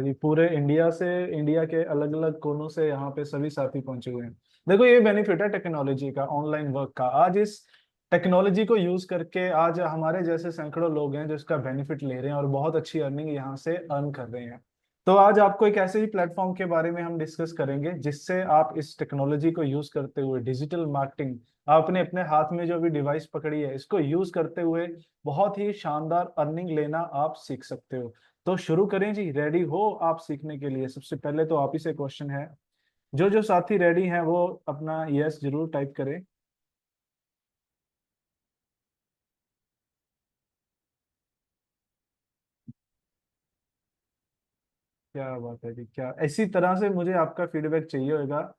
जी, पूरे इंडिया के अलग अलग कोनों से यहाँ पे सभी साथी पहुंचे हुए हैं। देखो, ये बेनिफिट है टेक्नोलॉजी का, ऑनलाइन वर्क का। आज इस टेक्नोलॉजी को यूज करके आज हमारे जैसे सैकड़ों लोग हैं जो इसका बेनिफिट ले रहे हैं और बहुत अच्छी अर्निंग यहाँ से अर्न कर रहे हैं। तो आज आपको एक ऐसे ही प्लेटफॉर्म के बारे में हम डिस्कस करेंगे जिससे आप इस टेक्नोलॉजी को यूज करते हुए डिजिटल मार्केटिंग, आपने अपने हाथ में जो भी डिवाइस पकड़ी है इसको यूज करते हुए बहुत ही शानदार अर्निंग लेना आप सीख सकते हो। तो शुरू करें जी। रेडी हो आप सीखने के लिए? सबसे पहले तो आप ही से क्वेश्चन है। जो जो साथी रेडी हैं वो अपना यस जरूर टाइप करें। क्या बात है जी, क्या इसी तरह से मुझे आपका फीडबैक चाहिए होगा।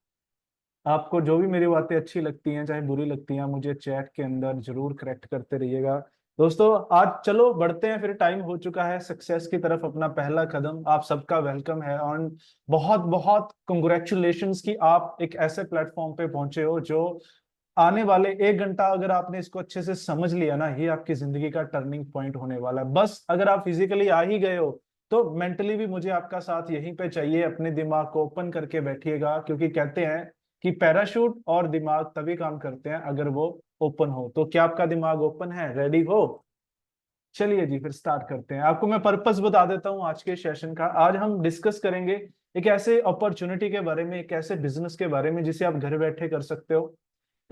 आपको जो भी मेरी बातें अच्छी लगती हैं चाहे बुरी लगती हैं, मुझे चैट के अंदर जरूर करेक्ट करते रहिएगा। दोस्तों, आज चलो बढ़ते हैं, फिर टाइम हो चुका है सक्सेस की तरफ। अपना पहला कदम आप सबका वेलकम है और बहुत बहुत कंग्रेचुलेशंस कि आप एक ऐसे प्लेटफॉर्म पे पहुंचे हो जो आने वाले 1 घंटा अगर आपने इसको अच्छे से समझ लिया ना, ये आपकी जिंदगी का टर्निंग पॉइंट होने वाला है। बस अगर आप फिजिकली आ ही गए हो तो मेंटली भी मुझे आपका साथ यहीं पे चाहिए। अपने दिमाग को ओपन करके बैठिएगा, क्योंकि कहते हैं कि पैराशूट और दिमाग तभी काम करते हैं अगर वो ओपन हो। तो क्या आपका दिमाग ओपन है? रेडी हो? चलिए जी, फिर स्टार्ट करते हैं। आपको मैं पर्पस बता देता हूँ आज के सेशन का। आज हम डिस्कस करेंगे एक ऐसे अपॉर्चुनिटी के बारे में, एक ऐसे बिजनेस के बारे में जिसे आप घर बैठे कर सकते हो।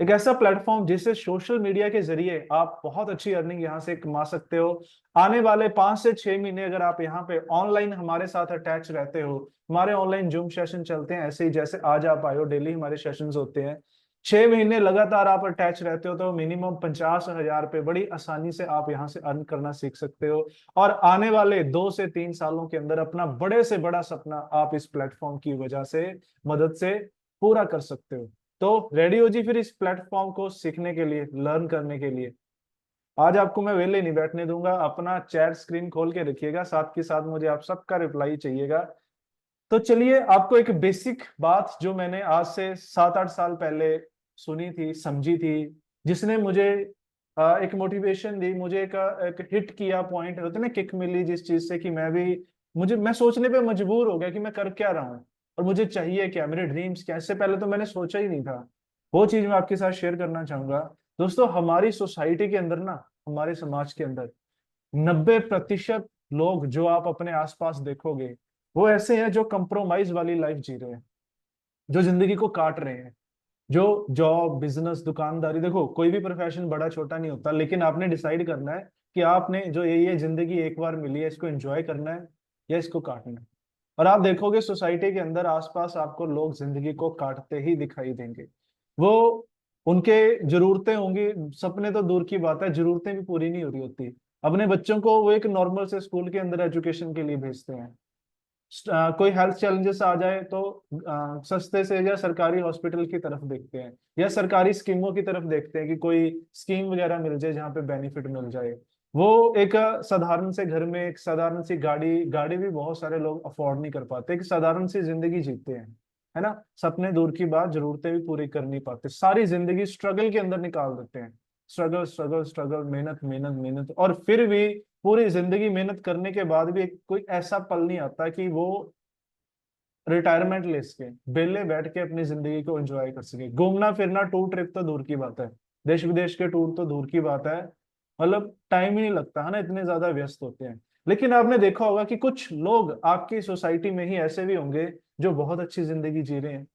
एक ऐसा प्लेटफॉर्म जिससे सोशल मीडिया के जरिए आप बहुत अच्छी अर्निंग यहाँ से कमा सकते हो। आने वाले 5 से 6 महीने अगर आप यहाँ पे ऑनलाइन हमारे साथ अटैच रहते हो, हमारे ऑनलाइन जूम सेशन चलते हैं ऐसे ही जैसे आज आप आए हो, डेली हमारे सेशंस होते हैं। 6 महीने लगातार आप अटैच रहते हो तो मिनिमम 50,000 रुपये बड़ी आसानी से आप यहाँ से अर्न करना सीख सकते हो। और आने वाले 2 से 3 सालों के अंदर अपना बड़े से बड़ा सपना आप इस प्लेटफॉर्म की वजह से, मदद से पूरा कर सकते हो। तो रेडी हो जी फिर इस प्लेटफॉर्म को सीखने के लिए, लर्न करने के लिए? आज आपको मैं वेले नहीं बैठने दूंगा। अपना चैट स्क्रीन खोल के रखिएगा, साथ के साथ मुझे आप सबका रिप्लाई चाहिएगा। तो चलिए, आपको एक बेसिक बात जो मैंने आज से 7-8 साल पहले सुनी थी, समझी थी, जिसने मुझे एक मोटिवेशन दी, मुझे एक हिट किया पॉइंट होता है ना, किक मिली जिस चीज से कि मैं सोचने पे मजबूर हो गया कि मैं कर क्या रहा हूँ और मुझे चाहिए क्या, मेरे ड्रीम्स क्या। इससे पहले तो मैंने सोचा ही नहीं था। वो चीज मैं आपके साथ शेयर करना चाहूंगा। दोस्तों, हमारी सोसाइटी के अंदर ना, हमारे समाज के अंदर 90% लोग जो आप अपने आसपास देखोगे वो ऐसे हैं जो कंप्रोमाइज वाली लाइफ जी रहे हैं, जो जिंदगी को काट रहे हैं। जो जॉब, बिजनेस, दुकानदारी, देखो कोई भी प्रोफेशन बड़ा छोटा नहीं होता, लेकिन आपने डिसाइड करना है कि आपने जो ये जिंदगी एक बार मिली है इसको एंजॉय करना है या इसको काटना है। और आप देखोगे सोसाइटी के अंदर आसपास आपको लोग जिंदगी को काटते ही दिखाई देंगे। वो उनके जरूरतें होंगी, सपने तो दूर की बात है, जरूरतें भी पूरी नहीं हो रही होती। अपने बच्चों को वो एक नॉर्मल से स्कूल के अंदर एजुकेशन के लिए भेजते हैं। कोई हेल्थ चैलेंजेस आ जाए तो सस्ते से या सरकारी हॉस्पिटल की तरफ देखते हैं या सरकारी स्कीमों की तरफ देखते हैं कि कोई स्कीम वगैरह मिल जाए जहाँ पे बेनिफिट मिल जाए। वो एक साधारण से घर में एक साधारण सी गाड़ी गाड़ी भी बहुत सारे लोग अफोर्ड नहीं कर पाते, एक साधारण सी जिंदगी जीते हैं, है ना। सपने दूर की बात, जरूरतें भी पूरी कर नहीं पाते, सारी जिंदगी स्ट्रगल के अंदर निकाल देते हैं। स्ट्रगल स्ट्रगल स्ट्रगल, मेहनत मेहनत मेहनत, और फिर भी पूरी जिंदगी मेहनत करने के बाद भी कोई ऐसा पल नहीं आता कि वो रिटायरमेंट ले सके, बेले बैठ के अपनी जिंदगी को एंजॉय कर सके। घूमना फिरना, टूर ट्रिप तो दूर की बात है, देश विदेश के टूर तो दूर की बात है। मतलब टाइम ही नहीं लगता है ना, इतने ज्यादा व्यस्त होते हैं। लेकिन आपने देखा होगा कि कुछ लोग आपकी सोसाइटी में ही ऐसे भी होंगे जो बहुत अच्छी जिंदगी जी रहे हैं,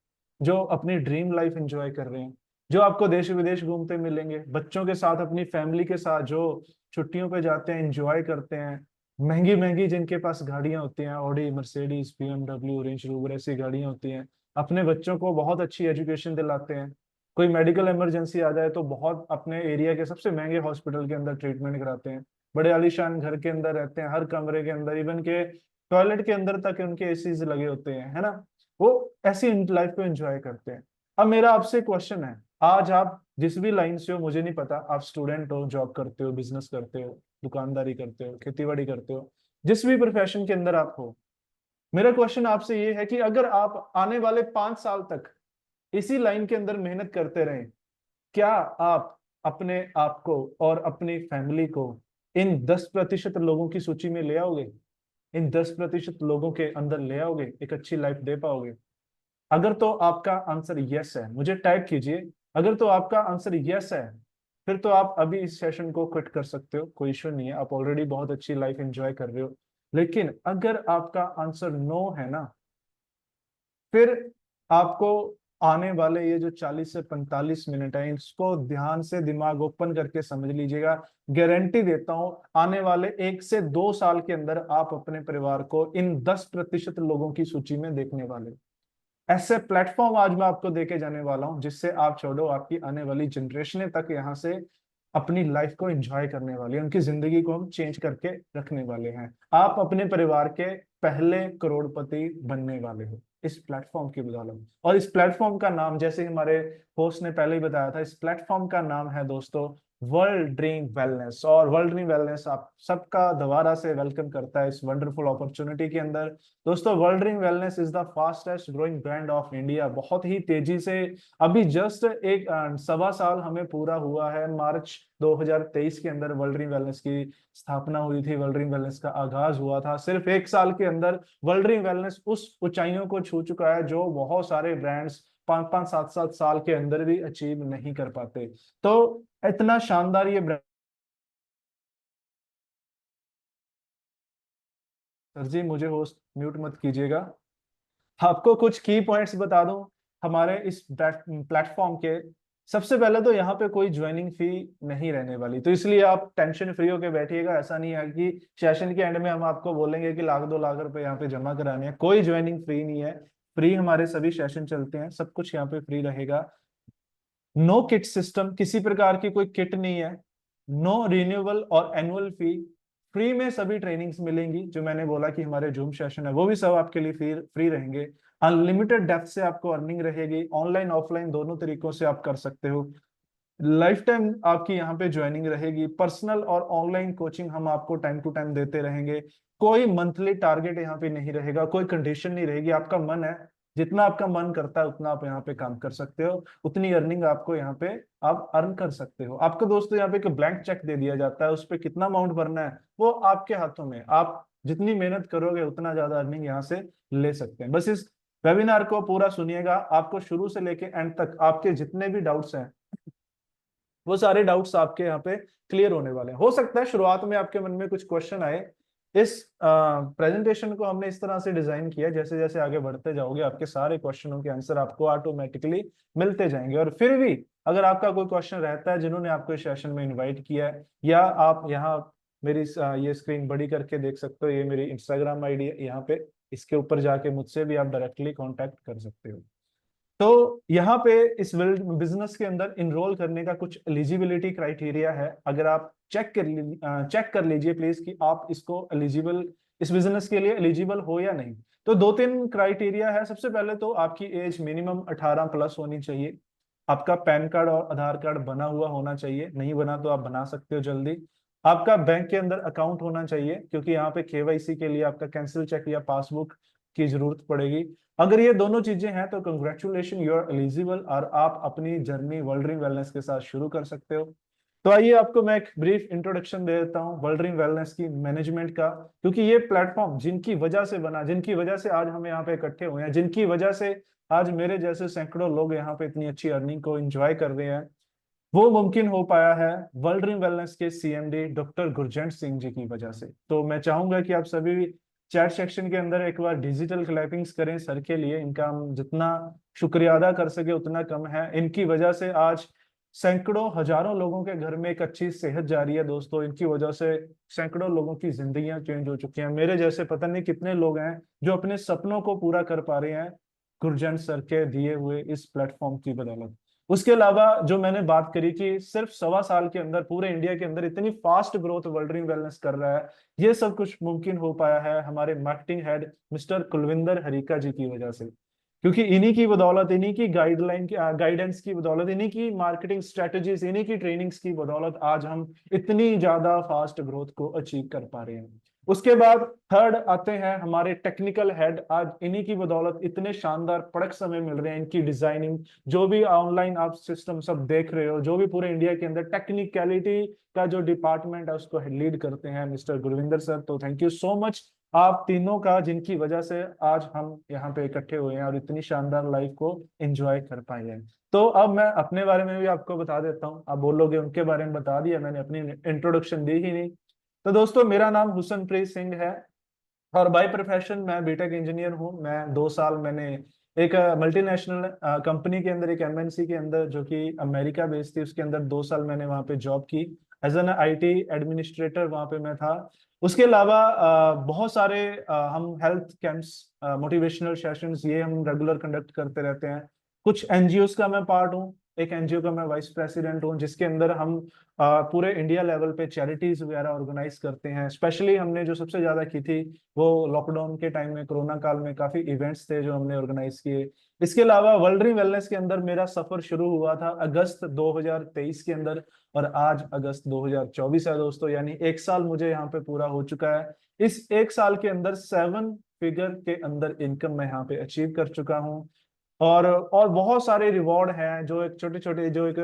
जो अपनी ड्रीम लाइफ एंजॉय कर रहे हैं, जो आपको देश विदेश घूमते मिलेंगे, बच्चों के साथ अपनी फैमिली के साथ जो छुट्टियों पे जाते हैं, एंजॉय करते हैं। महंगी महंगी जिनके पास गाड़ियां होती हैं, Audi, Mercedes, BMW, range rover, ऐसी गाड़ियां होती हैं, अपने बच्चों को बहुत अच्छी एजुकेशन दिलाते हैं। कोई मेडिकल इमरजेंसी आ जाए तो बहुत अपने एरिया के सबसे महंगे हॉस्पिटल के अंदर ट्रीटमेंट कराते हैं। बड़े आलीशान घर के अंदर रहते हैं, हर कमरे के अंदर, इवन के टॉयलेट के अंदर तक उनके एसीज लगे होते हैं, है ना। वो ऐसी लाइफ को एंजॉय करते हैं। अब मेरा आपसे क्वेश्चन है, आज आप जिस भी लाइन से हो मुझे नहीं पता, आप स्टूडेंट हो, जॉब करते हो, बिजनेस करते हो, दुकानदारी करते हो, खेती बाड़ी करते हो, जिस भी प्रोफेशन के अंदर आप हो, मेरा क्वेश्चन आपसे ये है कि अगर आप आने वाले 5 साल तक इसी लाइन के अंदर मेहनत करते रहें, क्या आप अपने आप को और अपनी फैमिली को इन 10% लोगों की सूची में ले आओगे? इन 10% लोगों के अंदर ले आओगे, एक अच्छी लाइफ दे पाओगे? अगर तो आपका आंसर यस है, मुझे टाइप कीजिए। अगर तो आपका आंसर यस है, फिर तो आप अभी इस सेशन को क्विट कर सकते हो, कोई इश्यू नहीं है, आप ऑलरेडी बहुत अच्छी लाइफ एंजॉय कर रहे हो। लेकिन अगर आपका आंसर नो है ना, फिर आपको आने वाले ये जो 40 से 45 मिनट है, इसको ध्यान से दिमाग ओपन करके समझ लीजिएगा। गारंटी देता हूं, आने वाले 1 से 2 साल के अंदर आप अपने परिवार को इन 10% लोगों की सूची में देखने वाले हो। ऐसे प्लेटफॉर्म आज मैं आपको देके जाने वाला हूं, जिससे आप छोड़ो, आपकी आने वाली जनरेशन तक यहाँ से अपनी लाइफ को एंजॉय करने वाली है, उनकी जिंदगी को हम चेंज करके रखने वाले हैं। आप अपने परिवार के पहले करोड़पति बनने वाले हो इस प्लेटफॉर्म की बदौलत। और इस प्लेटफॉर्म का नाम, जैसे हमारे होस्ट ने पहले ही बताया था, इस प्लेटफॉर्म का नाम है दोस्तों वर्ल्ड ड्रीम वेलनेस। और वर्ल्ड ड्रीम वेलनेस आप सबका दोबारा से वेलकम करता है इस वंडरफुल अपॉर्चुनिटी के अंदर। दोस्तों, world dream wellness is the fastest growing brand of India. बहुत ही तेजी से, अभी जस्ट एक 1.25 साल हमें पूरा हुआ है। मार्च 2023 के अंदर वर्ल्ड ड्रीम वेलनेस की स्थापना हुई थी, वर्ल्ड ड्रीम वेलनेस का आगाज हुआ था। सिर्फ 1 साल के अंदर वर्ल्ड ड्रीम वेलनेस उस ऊंचाइयों को छू चुका है जो बहुत सारे ब्रांड्स 5-5, 7-7 साल के अंदर भी अचीव नहीं कर पाते। तो इतना शानदार ये ब्रांड। सर जी, मुझे होस्ट म्यूट मत कीजिएगा। आपको कुछ की पॉइंट्स बता दूं हमारे इस प्लेटफॉर्म के। सबसे पहले तो यहाँ पे कोई ज्वाइनिंग फी नहीं रहने वाली, तो इसलिए आप टेंशन फ्री होके बैठिएगा। ऐसा नहीं है कि सेशन के एंड में हम आपको बोलेंगे कि 1-2 लाख रुपए यहाँ पे जमा कराने हैं। कोई ज्वाइनिंग फ्री नहीं है, फ्री हमारे सभी सेशन चलते हैं, सब कुछ यहाँ पे फ्री रहेगा। नो किट सिस्टम, किसी प्रकार की कोई किट नहीं है। नो रिन्यूअल और एनुअल फी, फ्री में सभी ट्रेनिंग्स मिलेंगी। जो मैंने बोला कि हमारे जूम सेशन है वो भी सब आपके लिए फ्री फ्री रहेंगे। अनलिमिटेड डेप्थ से आपको अर्निंग रहेगी, ऑनलाइन ऑफलाइन दोनों तरीकों से आप कर सकते हो। लाइफ टाइम आपकी यहाँ पे ज्वाइनिंग रहेगी। पर्सनल और ऑनलाइन कोचिंग हम आपको टाइम टू टाइम देते रहेंगे। कोई मंथली टारगेट यहाँ पे नहीं रहेगा, कोई कंडीशन नहीं रहेगी। आपका मन है, जितना आपका मन करता है उतना आप यहाँ पे काम कर सकते हो, उतनी अर्निंग आपको यहाँ पे आप अर्न कर सकते हो। आपको दोस्तों यहाँ पे एक ब्लैंक चेक दे दिया जाता है, उस पर कितना अमाउंट भरना है वो आपके हाथों में। आप जितनी मेहनत करोगे उतना ज्यादा अर्निंग यहाँ से ले सकते हैं। बस इस वेबिनार को पूरा सुनिएगा, आपको शुरू से लेके एंड तक आपके जितने भी डाउट्स हैं वो सारे डाउट्स आपके यहाँ पे क्लियर होने वाले हैं। हो सकता है शुरुआत में आपके मन में कुछ क्वेश्चन आए। इस प्रेजेंटेशन को हमने इस तरह से डिजाइन किया, जैसे जैसे आगे बढ़ते जाओगे आपके सारे क्वेश्चनों के आंसर आपको ऑटोमेटिकली मिलते जाएंगे। और फिर भी अगर आपका कोई क्वेश्चन रहता है, जिन्होंने आपको इस सेशन में इन्वाइट किया है, या आप यहाँ मेरी ये स्क्रीन बड़ी करके देख सकते हो, ये मेरी इंस्टाग्राम आईडी है यहाँ पे, इसके ऊपर जाके मुझसे भी आप डायरेक्टली कॉन्टेक्ट कर सकते हो। तो यहाँ पे इस बिजनेस के अंदर इनरोल करने का कुछ एलिजिबिलिटी क्राइटेरिया है। अगर आप चेक कर लीजिए प्लीज कि आप इसको एलिजिबल, इस बिजनेस के लिए एलिजिबल हो या नहीं। तो 2-3 क्राइटेरिया है। सबसे पहले तो आपकी एज मिनिमम 18+ होनी चाहिए। आपका पैन कार्ड और आधार कार्ड बना हुआ होना चाहिए, नहीं बना तो आप बना सकते हो जल्दी। आपका बैंक के अंदर अकाउंट होना चाहिए, क्योंकि यहाँ पे केवाईसी के लिए आपका कैंसिल चेक या पासबुक की जरूरत पड़ेगी। अगर ये दोनों चीजें हैं तो कंग्रेचुलेशन, यू आर एलिजिबल, और आप अपनी जर्नी वर्ल्ड ड्रीम वेलनेस के साथ शुरू कर सकते हो। तो आइए आपको मैं एक ब्रीफ इंट्रोडक्शन दे देता हूँ वर्ल्ड ड्रीम वेलनेस की मैनेजमेंट का। क्योंकि ये प्लेटफॉर्म जिनकी वजह से बना, जिनकी वजह से आज हम यहाँ पे इकट्ठे हुए हैं, जिनकी वजह से आज मेरे जैसे सैकड़ों लोग यहाँ पे इतनी अच्छी अर्निंग को एंजॉय कर रहे हैं, वो मुमकिन हो पाया है वर्ल्ड ड्रीम वेलनेस के सीएमडी डॉक्टर गुरजंट सिंह जी की वजह से। तो मैं चाहूंगा कि आप सभी चैट सेक्शन के अंदर एक बार डिजिटल क्लैपिंग्स करें सर के लिए। इनका हम जितना शुक्रिया अदा कर सके उतना कम है। इनकी वजह से आज सैकड़ों हजारों लोगों के घर में एक अच्छी सेहत जा रही है दोस्तों। इनकी वजह से सैकड़ों लोगों की जिंदगियां चेंज हो चुकी हैं। मेरे जैसे पता नहीं कितने लोग हैं जो अपने सपनों को पूरा कर पा रहे हैं गुरजंट सर के दिए हुए इस प्लेटफॉर्म की बदौलत। उसके अलावा जो मैंने बात करी कि सिर्फ 1.25 साल के अंदर पूरे इंडिया के अंदर इतनी fast growth world dream wellness कर रहा है, ये सब कुछ मुमकिन हो पाया है हमारे marketing head mister Kulvinder Harika ji की वजह से। क्योंकि इन्हीं की बदौलत, इन्हीं की गाइडेंस की बदौलत, इन्हीं की मार्केटिंग स्ट्रेटजीज, इन्हीं की ट्रेनिंग्स की बदौलत आज हम इतनी ज्यादा फास्ट ग्रोथ को अचीव कर पा रहे हैं। उसके बाद थर्ड आते हैं हमारे टेक्निकल हेड। आज इन्हीं की बदौलत इतने शानदार प्रोडक्ट्स हमें मिल रहे हैं। इनकी डिजाइनिंग, जो भी ऑनलाइन आप सिस्टम सब देख रहे हो, जो भी पूरे इंडिया के अंदर टेक्निकलिटी का जो डिपार्टमेंट है उसको लीड करते हैं मिस्टर गुरविंदर सर। तो थैंक यू सो मच आप तीनों का, जिनकी वजह से आज हम यहाँ पे इकट्ठे हुए हैं और इतनी शानदार लाइफ को एंजॉय कर पाए हैं। तो अब मैं अपने बारे में भी आपको बता देता हूँ। आप बोलोगे उनके बारे में बता दिया, मैंने अपनी इंट्रोडक्शन दी ही नहीं। तो दोस्तों, मेरा नाम हुसनप्रीत सिंह है और बाय प्रोफेशन मैं बीटेक इंजीनियर हूँ। मैं 2 साल मैंने एक मल्टीनेशनल कंपनी के अंदर, एक एमएनसी के अंदर जो कि अमेरिका बेस्ड थी, उसके अंदर 2 साल मैंने वहाँ पे जॉब की। एज एन आईटी एडमिनिस्ट्रेटर वहाँ पे मैं था। उसके अलावा बहुत सारे हम हेल्थ कैंप्स, मोटिवेशनल सेशंस, ये हम रेगुलर कंडक्ट करते रहते हैं। कुछ एनजीओस का मैं पार्ट हूँ। एक एनजीओ का मैं वाइस प्रेसिडेंट हूँ, जिसके अंदर हम पूरे इंडिया लेवल पे चैरिटीज वगैरह ऑर्गेनाइज करते हैं। स्पेशली हमने जो सबसे ज्यादा की थी वो लॉकडाउन के टाइम में, कोरोना काल में काफी इवेंट्स थे जो हमने ऑर्गेनाइज किए। इसके अलावा वर्ल्ड ड्रीम वेलनेस के अंदर मेरा सफर शुरू हुआ था अगस्त 2023 के अंदर, और आज अगस्त 2024 है दोस्तों, यानी 1 साल मुझे यहाँ पे पूरा हो चुका है। इस 1 साल के अंदर 7 फिगर के अंदर इनकम मैं यहाँ पे अचीव कर चुका हूँ। और बहुत सारे रिवॉर्ड हैं जो एक छोटे छोटे, जो एक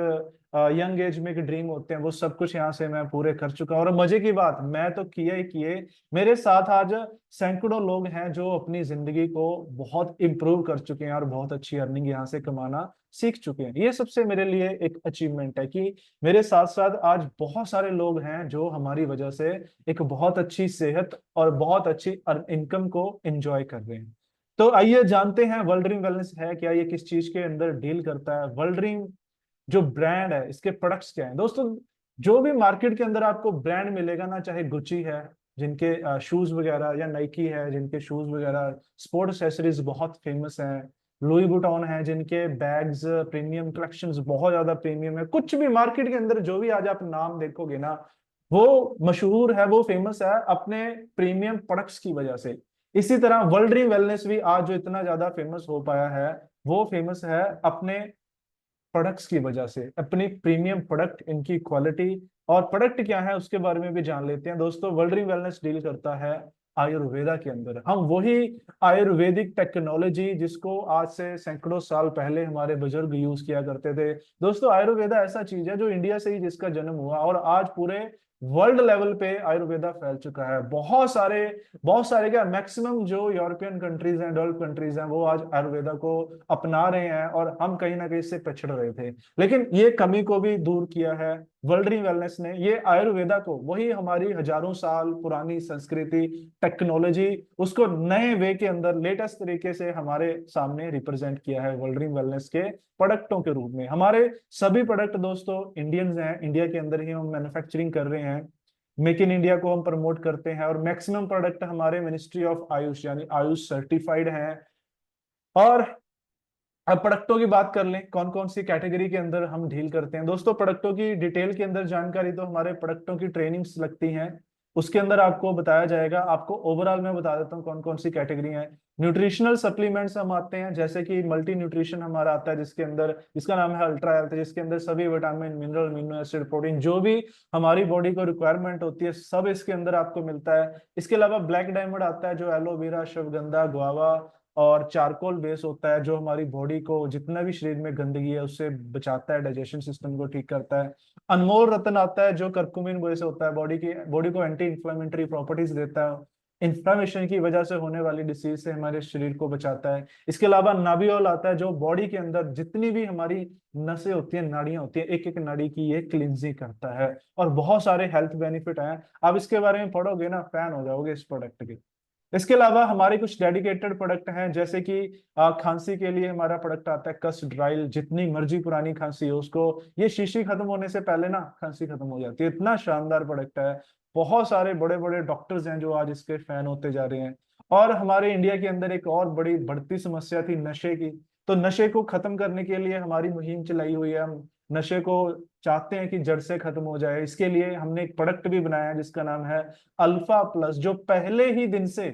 यंग एज में एक ड्रीम होते हैं, वो सब कुछ यहाँ से मैं पूरे कर चुका हूँ। और मजे की बात, मैं तो किए ही किए, मेरे साथ आज सैकड़ों लोग हैं जो अपनी जिंदगी को बहुत इम्प्रूव कर चुके हैं और बहुत अच्छी अर्निंग यहाँ से कमाना सीख चुके हैं। ये सबसे मेरे लिए एक अचीवमेंट है कि मेरे साथ साथ आज बहुत सारे लोग हैं जो हमारी वजह से एक बहुत अच्छी सेहत और बहुत अच्छी इनकम को एंजॉय कर रहे हैं। तो आइए जानते हैं वर्ल्ड ड्रीम वेलनेस है क्या, ये किस चीज के अंदर डील करता है। वर्ल्ड ड्रीम जो ब्रांड है, इसके प्रोडक्ट्स क्या हैं दोस्तों। जो भी मार्केट के अंदर आपको ब्रांड मिलेगा ना, चाहे गुची है जिनके शूज वगैरह, या नाइकी है जिनके शूज वगैरह, स्पोर्ट एक्सेसरीज बहुत फेमस हैं, लुई वुइटन है जिनके बैग्स प्रीमियम कलेक्शंस बहुत ज्यादा प्रीमियम है, कुछ भी मार्केट के अंदर जो भी आज आप नाम देखोगे ना, वो मशहूर है, वो फेमस है अपने प्रीमियम प्रोडक्ट्स की वजह से। इसी तरह वर्ल्ड ड्रीम वेलनेस भी आज जो इतना ज्यादा फेमस हो पाया है, वो फेमस है अपने प्रोडक्ट्स की वजह से, अपनी प्रीमियम प्रोडक्ट, इनकी क्वालिटी। और प्रोडक्ट क्या है उसके बारे में भी जान लेते हैं दोस्तों। वर्ल्ड ड्रीम वेलनेस डील करता है आयुर्वेदा के अंदर। हम वही आयुर्वेदिक टेक्नोलॉजी जिसको आज से सैकड़ों साल पहले हमारे बुजुर्ग यूज किया करते थे दोस्तों। आयुर्वेदा ऐसा चीज है जो इंडिया से ही जिसका जन्म हुआ, और आज पूरे वर्ल्ड लेवल पे आयुर्वेदा फैल चुका है। बहुत सारे क्या, मैक्सिमम जो यूरोपियन कंट्रीज हैं, डेवलप कंट्रीज हैं, वो आज आयुर्वेदा को अपना रहे हैं, और हम कहीं ना कहीं इससे पिछड़ रहे थे। लेकिन ये कमी को भी दूर किया है वर्ल्ड ड्रीम वेलनेस ने। ये आयुर्वेदा को, वही हमारी हजारों साल पुरानी संस्कृति, टेक्नोलॉजी, उसको नए वे के अंदर लेटेस्ट तरीके से हमारे सामने रिप्रेजेंट किया है वर्ल्ड ड्रीम वेलनेस के प्रोडक्टों के रूप में। हमारे सभी प्रोडक्ट दोस्तों इंडियंस हैं, इंडिया के अंदर ही हम मैन्युफैक्चरिंग कर रहे हैं। मेक इन इंडिया को हम प्रमोट करते हैं, और मैक्सिमम प्रोडक्ट हमारे मिनिस्ट्री ऑफ आयुष यानी आयुष सर्टिफाइड हैं। और अब प्रोडक्टों की बात कर लें, कौन कौन सी कैटेगरी के अंदर हम डील करते हैं दोस्तों। प्रोडक्टों की डिटेल के अंदर जानकारी, तो हमारे प्रोडक्टों की ट्रेनिंग्स लगती हैं, उसके अंदर आपको बताया जाएगा। आपको ओवरऑल मैं बता देता हूँ कौन कौन सी कैटेगरी हैं। न्यूट्रिशनल सप्लीमेंट्स हम आते हैं, जैसे कि मल्टी न्यूट्रिशन हमारा आता है, जिसके अंदर, जिसका नाम है अल्ट्रा हेल्थ, जिसके अंदर सभी vitamin, mineral, amino acid, protein, जो भी हमारी बॉडी को रिक्वायरमेंट होती है, सब इसके अंदर आपको मिलता है। इसके अलावा ब्लैक डायमंड आता है, जो एलोवेरा, अश्वगंधा, गुआवा और चारकोल बेस होता है, जो हमारी बॉडी को, जितना भी शरीर में गंदगी है उससे बचाता है, डाइजेशन सिस्टम को ठीक करता है। अनमोल रत्न आता है, जो कर्कुमिन बेस होता है, बॉडी को एंटी इंफ्लेमेटरी प्रॉपर्टीज देता है, इन्फ्लामेशन की वजह से होने वाली डिसीज से हमारे शरीर को बचाता है। इसके अलावा नाभियोल आता है, जो बॉडी के अंदर जितनी भी हमारी नसें होती हैं, नाड़ियां होती हैं, एक एक नाड़ी की ये क्लिनजिंग करता है। और बहुत सारे हेल्थ बेनिफिट हैं, आप इसके बारे में पढ़ोगे ना, फैन हो जाओगे इस प्रोडक्ट के। इसके अलावा हमारे कुछ डेडिकेटेड प्रोडक्ट हैं, जैसे कि खांसी के लिए हमारा प्रोडक्ट आता है कस्ट ड्राइल। जितनी मर्जी पुरानी खांसी हो उसको, ये शीशी खत्म होने से पहले ना खांसी खत्म हो जाती है। इतना शानदार प्रोडक्ट है। बहुत सारे बड़े बड़े डॉक्टर्स हैं जो आज इसके फैन होते जा रहे हैं। और हमारे इंडिया के अंदर एक और बड़ी बढ़ती समस्या थी नशे की। तो नशे को खत्म करने के लिए हमारी मुहिम चलाई हुई है। हम नशे को चाहते हैं कि जड़ से खत्म हो जाए। इसके लिए हमने एक प्रोडक्ट भी बनाया है जिसका नाम है अल्फा प्लस, जो पहले ही दिन से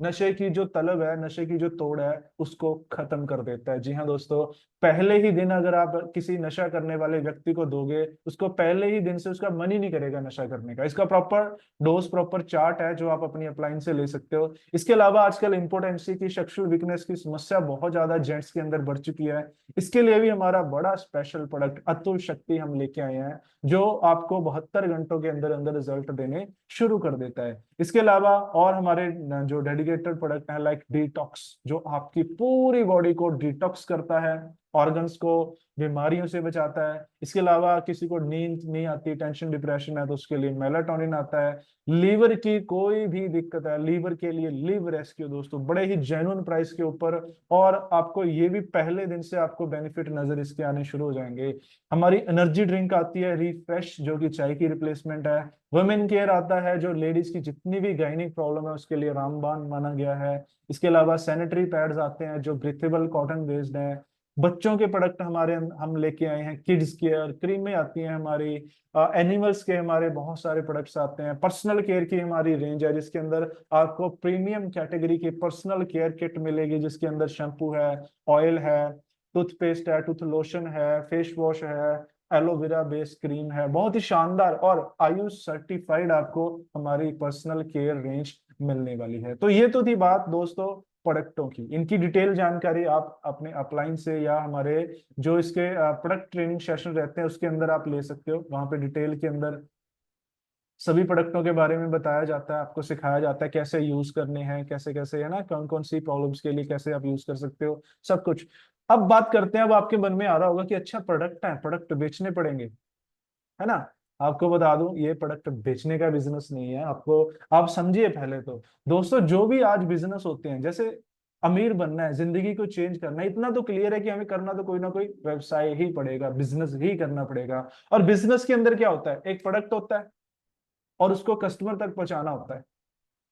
नशे की जो तलब है, नशे की जो तोड़ है, उसको खत्म कर देता है। जी हाँ दोस्तों, पहले ही दिन अगर आप किसी नशा करने वाले व्यक्ति को दोगे, उसको पहले ही दिन से उसका मन ही नहीं करेगा नशा करने का। इसका प्रॉपर डोज, प्रॉपर चार्ट है जो आप अपनी अप्लायंस से ले सकते हो। इसके अलावा आजकल इम्पोर्टेंसी की, सेक्सुअल वीकनेस की समस्या बहुत ज्यादा जेंट्स के अंदर बढ़ चुकी है। इसके लिए भी हमारा बड़ा स्पेशल प्रोडक्ट अतुल शक्ति हम लेके आए हैं, जो आपको 72 घंटों के अंदर अंदर रिजल्ट देने शुरू कर देता है। इसके अलावा और हमारे जो डेडिकेटेड प्रोडक्ट हैं लाइक डिटॉक्स, जो आपकी पूरी बॉडी को डिटॉक्स करता है, ऑर्गन्स को बीमारियों से बचाता है। इसके अलावा किसी को नींद नहीं आती, टेंशन डिप्रेशन है, तो उसके लिए मेलाटोनिन आता है। लीवर की कोई भी दिक्कत है, लीवर के लिए लिव रेस्क्यू दोस्तों, बड़े ही जेन्युइन प्राइस के ऊपर, और आपको ये भी पहले दिन से आपको बेनिफिट नजर इसके आने शुरू हो जाएंगे। हमारी एनर्जी ड्रिंक आती है रिफ्रेश, जो कि चाय की रिप्लेसमेंट है। वुमेन केयर आता है, जो लेडीज की जितनी भी गायनिक प्रॉब्लम है उसके लिए रामबाण माना गया है। इसके अलावा सैनिटरी पैड्स आते हैं जो ब्रीथेबल कॉटन बेस्ड हैं। बच्चों के प्रोडक्ट हमारे हम लेके आए हैं, किड्स केयर क्रीमें आती हैं हमारी, एनिमल्स के हमारे बहुत सारे प्रोडक्ट्स आते हैं। पर्सनल केयर की हमारी रेंज है जिसके अंदर आपको प्रीमियम कैटेगरी की पर्सनल केयर किट मिलेगी, जिसके अंदर शैम्पू है, ऑयल है, टूथपेस्ट है, टूथ लोशन है, फेस वॉश है, एलोवेरा बेस्ड क्रीम है। बहुत ही शानदार और आयुष सर्टिफाइड आपको हमारी पर्सनल केयर रेंज मिलने वाली है। तो ये तो थी बात दोस्तों प्रोडक्टों की। इनकी डिटेल जानकारी आप अपने अपलाइन से या हमारे जो इसके प्रोडक्ट ट्रेनिंग सेशन रहते हैं उसके अंदर आप ले सकते हो। वहां पे डिटेल के अंदर सभी प्रोडक्टों के बारे में बताया जाता है, आपको सिखाया जाता है कैसे यूज करने हैं, कैसे कैसे, है ना, कौन कौन सी प्रॉब्लम्स के लिए कैसे आप यूज कर सकते हो, सब कुछ। अब बात करते हैं, अब आपके मन में आ रहा होगा कि अच्छा प्रोडक्ट है, प्रोडक्ट बेचने पड़ेंगे, है ना। आपको बता दूं ये प्रोडक्ट बेचने का बिजनेस नहीं है। आपको, आप समझिए पहले तो दोस्तों, जो भी आज बिजनेस होते हैं, जैसे अमीर बनना है, जिंदगी को चेंज करना है, इतना तो क्लियर है कि हमें करना तो कोई ना कोई व्यवसाय ही पड़ेगा, बिजनेस ही करना पड़ेगा। और बिजनेस के अंदर क्या होता है, एक प्रोडक्ट होता है और उसको कस्टमर तक पहुंचाना होता है।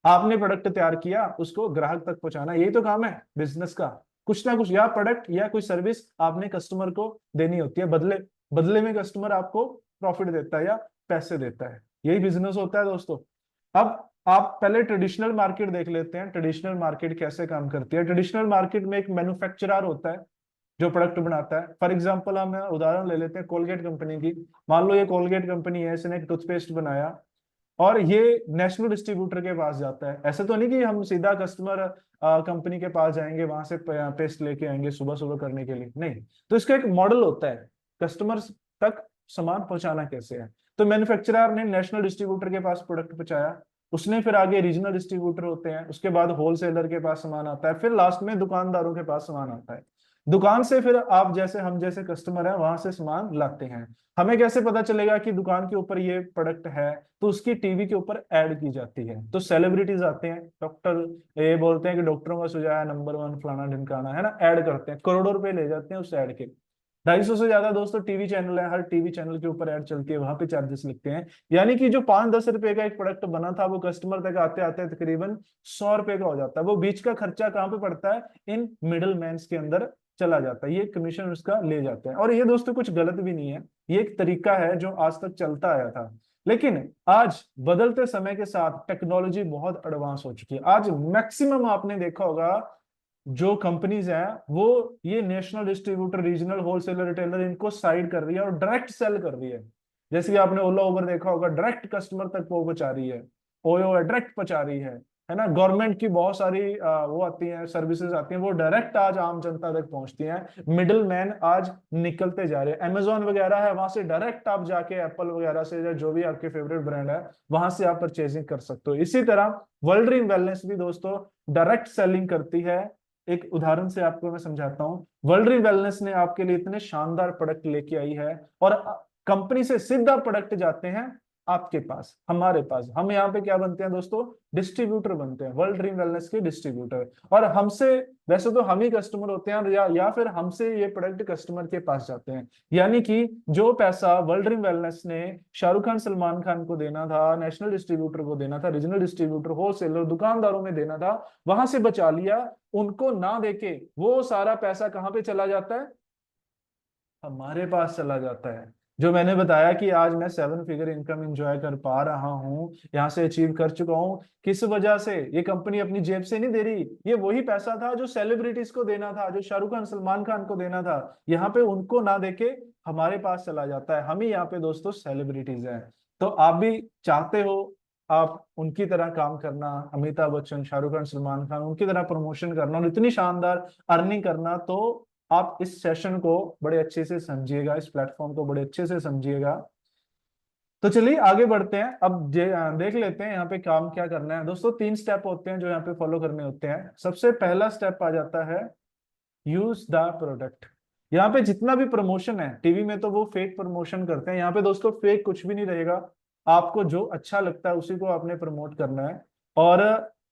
आपने प्रोडक्ट तैयार किया, उसको ग्राहक तक पहुंचाना, यही तो काम है बिजनेस का। कुछ ना कुछ या प्रोडक्ट या कोई सर्विस आपने कस्टमर को देनी होती है, बदले बदले में कस्टमर आपको प्रॉफिट देता है या पैसे देता है, यही बिजनेस होता है दोस्तों। अब आप पहले ट्रेडिशनल मार्केट देख लेते हैं, ट्रेडिशनल मार्केट कैसे काम करती है। ट्रेडिशनल मार्केट में एक मैन्युफैक्चरर होता है जो प्रोडक्ट बनाता है। फॉर एग्जाम्पल हम उदाहरण ले लेते हैं कोलगेट कंपनी की। मान लो ये कोलगेट कंपनी है, इसने एक टूथपेस्ट बनाया और ये नेशनल डिस्ट्रीब्यूटर के पास जाता है। ऐसा तो नहीं कि हम सीधा कस्टमर कंपनी के पास जाएंगे, वहां से पेस्ट लेके आएंगे सुबह सुबह करने के लिए, नहीं। तो इसका एक मॉडल होता है, कस्टमर्स तक सामान पहुंचाना कैसे है। तो मैन्युफैक्चरर ने नेशनल डिस्ट्रीब्यूटर के पास प्रोडक्ट पहुंचाया, उसने फिर आगे रीजनल डिस्ट्रीब्यूटर होते हैं, उसके बाद होलसेलर के पास सामान आता है, फिर लास्ट में दुकानदारों के पास सामान आता है। दुकान से फिर आप जैसे हम जैसे कस्टमर हैं वहां से सामान लाते हैं। हमें कैसे पता चलेगा कि दुकान के ऊपर ये प्रोडक्ट है, तो उसकी टीवी के ऊपर ऐड की जाती है, तो सेलिब्रिटीज आते हैं, डॉक्टर ये बोलते हैं कि डॉक्टरों का सुझाव है नंबर 1 फलाना ढिमकाना, है ना, ऐड करते हैं, करोड़ों रुपए ले जाते हैं उस ऐड के। 250 से ज्यादा दोस्तों टीवी चैनल है, हर टीवी चैनल के ऊपर ऐड चलती है, वहां पे चार्जेस लिखते हैं। यानी कि जो 5-10 रुपए का एक प्रोडक्ट बना था वो कस्टमर तक आते आते तकरीबन 100 रुपए का हो जाता है। वो बीच का खर्चा कहाँ पे पड़ता है, इन मिडल मैन के अंदर चला जाता है, ये कमीशन उसका ले जाते हैं। और ये दोस्तों कुछ गलत भी नहीं है, ये एक तरीका है जो आज तक चलता आया था। लेकिन आज बदलते समय के साथ टेक्नोलॉजी बहुत एडवांस हो चुकी है। आज मैक्सिमम आपने देखा होगा जो कंपनीज हैं वो ये national distributor, regional wholesaler, retailer, इनको साइड कर रही है और डायरेक्ट सेल कर रही है। जैसे कि आपने ओला उबर देखा होगा, डायरेक्ट कस्टमर तक वो पहुंचा रही है। ओयो है, डायरेक्ट पहुंचा रही है ना। गवर्नमेंट की बहुत सारी वो आती हैं, सर्विसेज आती हैं, वो डायरेक्ट आज आम जनता तक पहुंचती हैं। मिडिल मैन आज निकलते जा रहे हैं। अमेजोन वगैरह है, वहां से डायरेक्ट आप जाके एप्पल वगैरह से या जो भी आपके फेवरेट ब्रांड है वहां से आप परचेजिंग कर सकते हो। इसी तरह वर्ल्ड ड्रीम वेलनेस भी दोस्तों डायरेक्ट सेलिंग करती है। एक उदाहरण से आपको मैं समझाता हूँ। वर्ल्ड ड्रीम वेलनेस ने आपके लिए इतने शानदार प्रोडक्ट लेके आई है और कंपनी से सीधा प्रोडक्ट जाते हैं आपके पास, हमारे पास। हम यहाँ पे क्या बनते हैं दोस्तों, डिस्ट्रीब्यूटर बनते हैं, वर्ल्ड ड्रीम वेलनेस के डिस्ट्रीब्यूटर। और हमसे, वैसे तो हम ही कस्टमर होते हैं, या फिर हमसे ये प्रोडक्ट कस्टमर के पास जाते हैं। यानी कि जो पैसा वर्ल्ड ड्रीम वेलनेस ने शाहरुख खान सलमान खान को देना था, नेशनल डिस्ट्रीब्यूटर को देना था, रीजनल डिस्ट्रीब्यूटर, होलसेलर, दुकानदारों में देना था, वहां से बचा लिया। उनको ना देके वो सारा पैसा कहाँ पे चला जाता है, हमारे पास चला जाता है। जो मैंने बताया कि आज मैं 7 फिगर इनकम एंजॉय कर पा रहा हूँ, यहाँ से अचीव कर चुका हूँ, किस वजह से, ये कंपनी अपनी जेब से नहीं दे रही, ये वही पैसा था जो सेलिब्रिटीज को देना था, जो शाहरुख खान सलमान खान को देना था, यहाँ पे उनको ना देके हमारे पास चला जाता है। हम ही यहाँ पे दोस्तों सेलिब्रिटीज हैं। तो आप भी चाहते हो आप उनकी तरह काम करना, अमिताभ बच्चन, शाहरुख खान, सलमान खान, उनकी तरह प्रमोशन करना और इतनी शानदार अर्निंग करना, तो आप इस सेशन को बड़े अच्छे से समझिएगा, इस प्लेटफॉर्म को बड़े अच्छे से समझिएगा। तो चलिए आगे बढ़ते हैं। अब देख लेते हैं यहाँ पे काम क्या करना है। दोस्तों 3 स्टेप होते हैं जो यहाँ पे फॉलो करने होते हैं। सबसे पहला स्टेप आ जाता है यूज द प्रोडक्ट। यहाँ पे जितना भी प्रमोशन है, टीवी में तो वो फेक प्रमोशन करते हैं, यहाँ पे दोस्तों फेक कुछ भी नहीं रहेगा। आपको जो अच्छा लगता है उसी को आपने प्रमोट करना है। और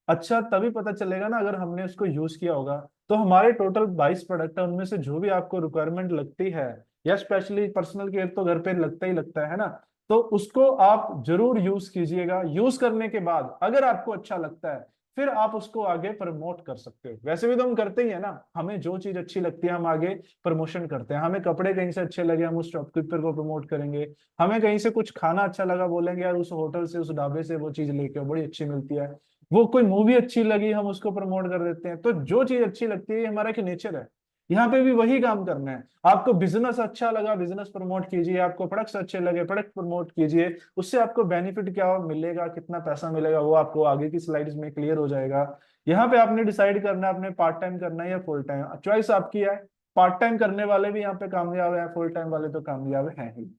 अच्छा तभी पता चलेगा ना अगर हमने उसको यूज किया होगा। तो हमारे टोटल 22 प्रोडक्ट है, उनमें से जो भी आपको रिक्वायरमेंट लगती है, या स्पेशली पर्सनल केयर तो घर पे लगता ही लगता है ना, तो उसको आप जरूर यूज कीजिएगा। यूज करने के बाद अगर आपको अच्छा लगता है फिर आप उसको आगे प्रमोट कर सकते हो। वैसे भी तो हम करते ही है ना, हमें जो चीज अच्छी लगती है हम आगे प्रमोशन करते हैं। हमें कपड़े कहीं से अच्छे लगे हम उस शॉपकीपर को प्रमोट करेंगे। हमें कहीं से कुछ खाना अच्छा लगा बोलेंगे यार उस होटल से उस ढाबे से वो चीज लेके आओ बड़ी अच्छी मिलती है। वो कोई मूवी अच्छी लगी हम उसको प्रमोट कर देते हैं। तो जो चीज अच्छी लगती है ये हमारा एक नेचर है। यहाँ पे भी वही काम करना है। आपको बिजनेस अच्छा लगा बिजनेस प्रमोट कीजिए, आपको प्रोडक्ट्स अच्छे लगे प्रोडक्ट प्रमोट कीजिए। उससे आपको बेनिफिट क्या मिलेगा, कितना पैसा मिलेगा, वो आपको आगे की स्लाइड्स में क्लियर हो जाएगा। यहाँ पे आपने डिसाइड करना है आपने पार्ट टाइम करना है या फुल टाइम, चॉइस आपकी है। पार्ट टाइम करने वाले भी यहाँ पे कामयाब है, फुल टाइम वाले तो कामयाब है ही।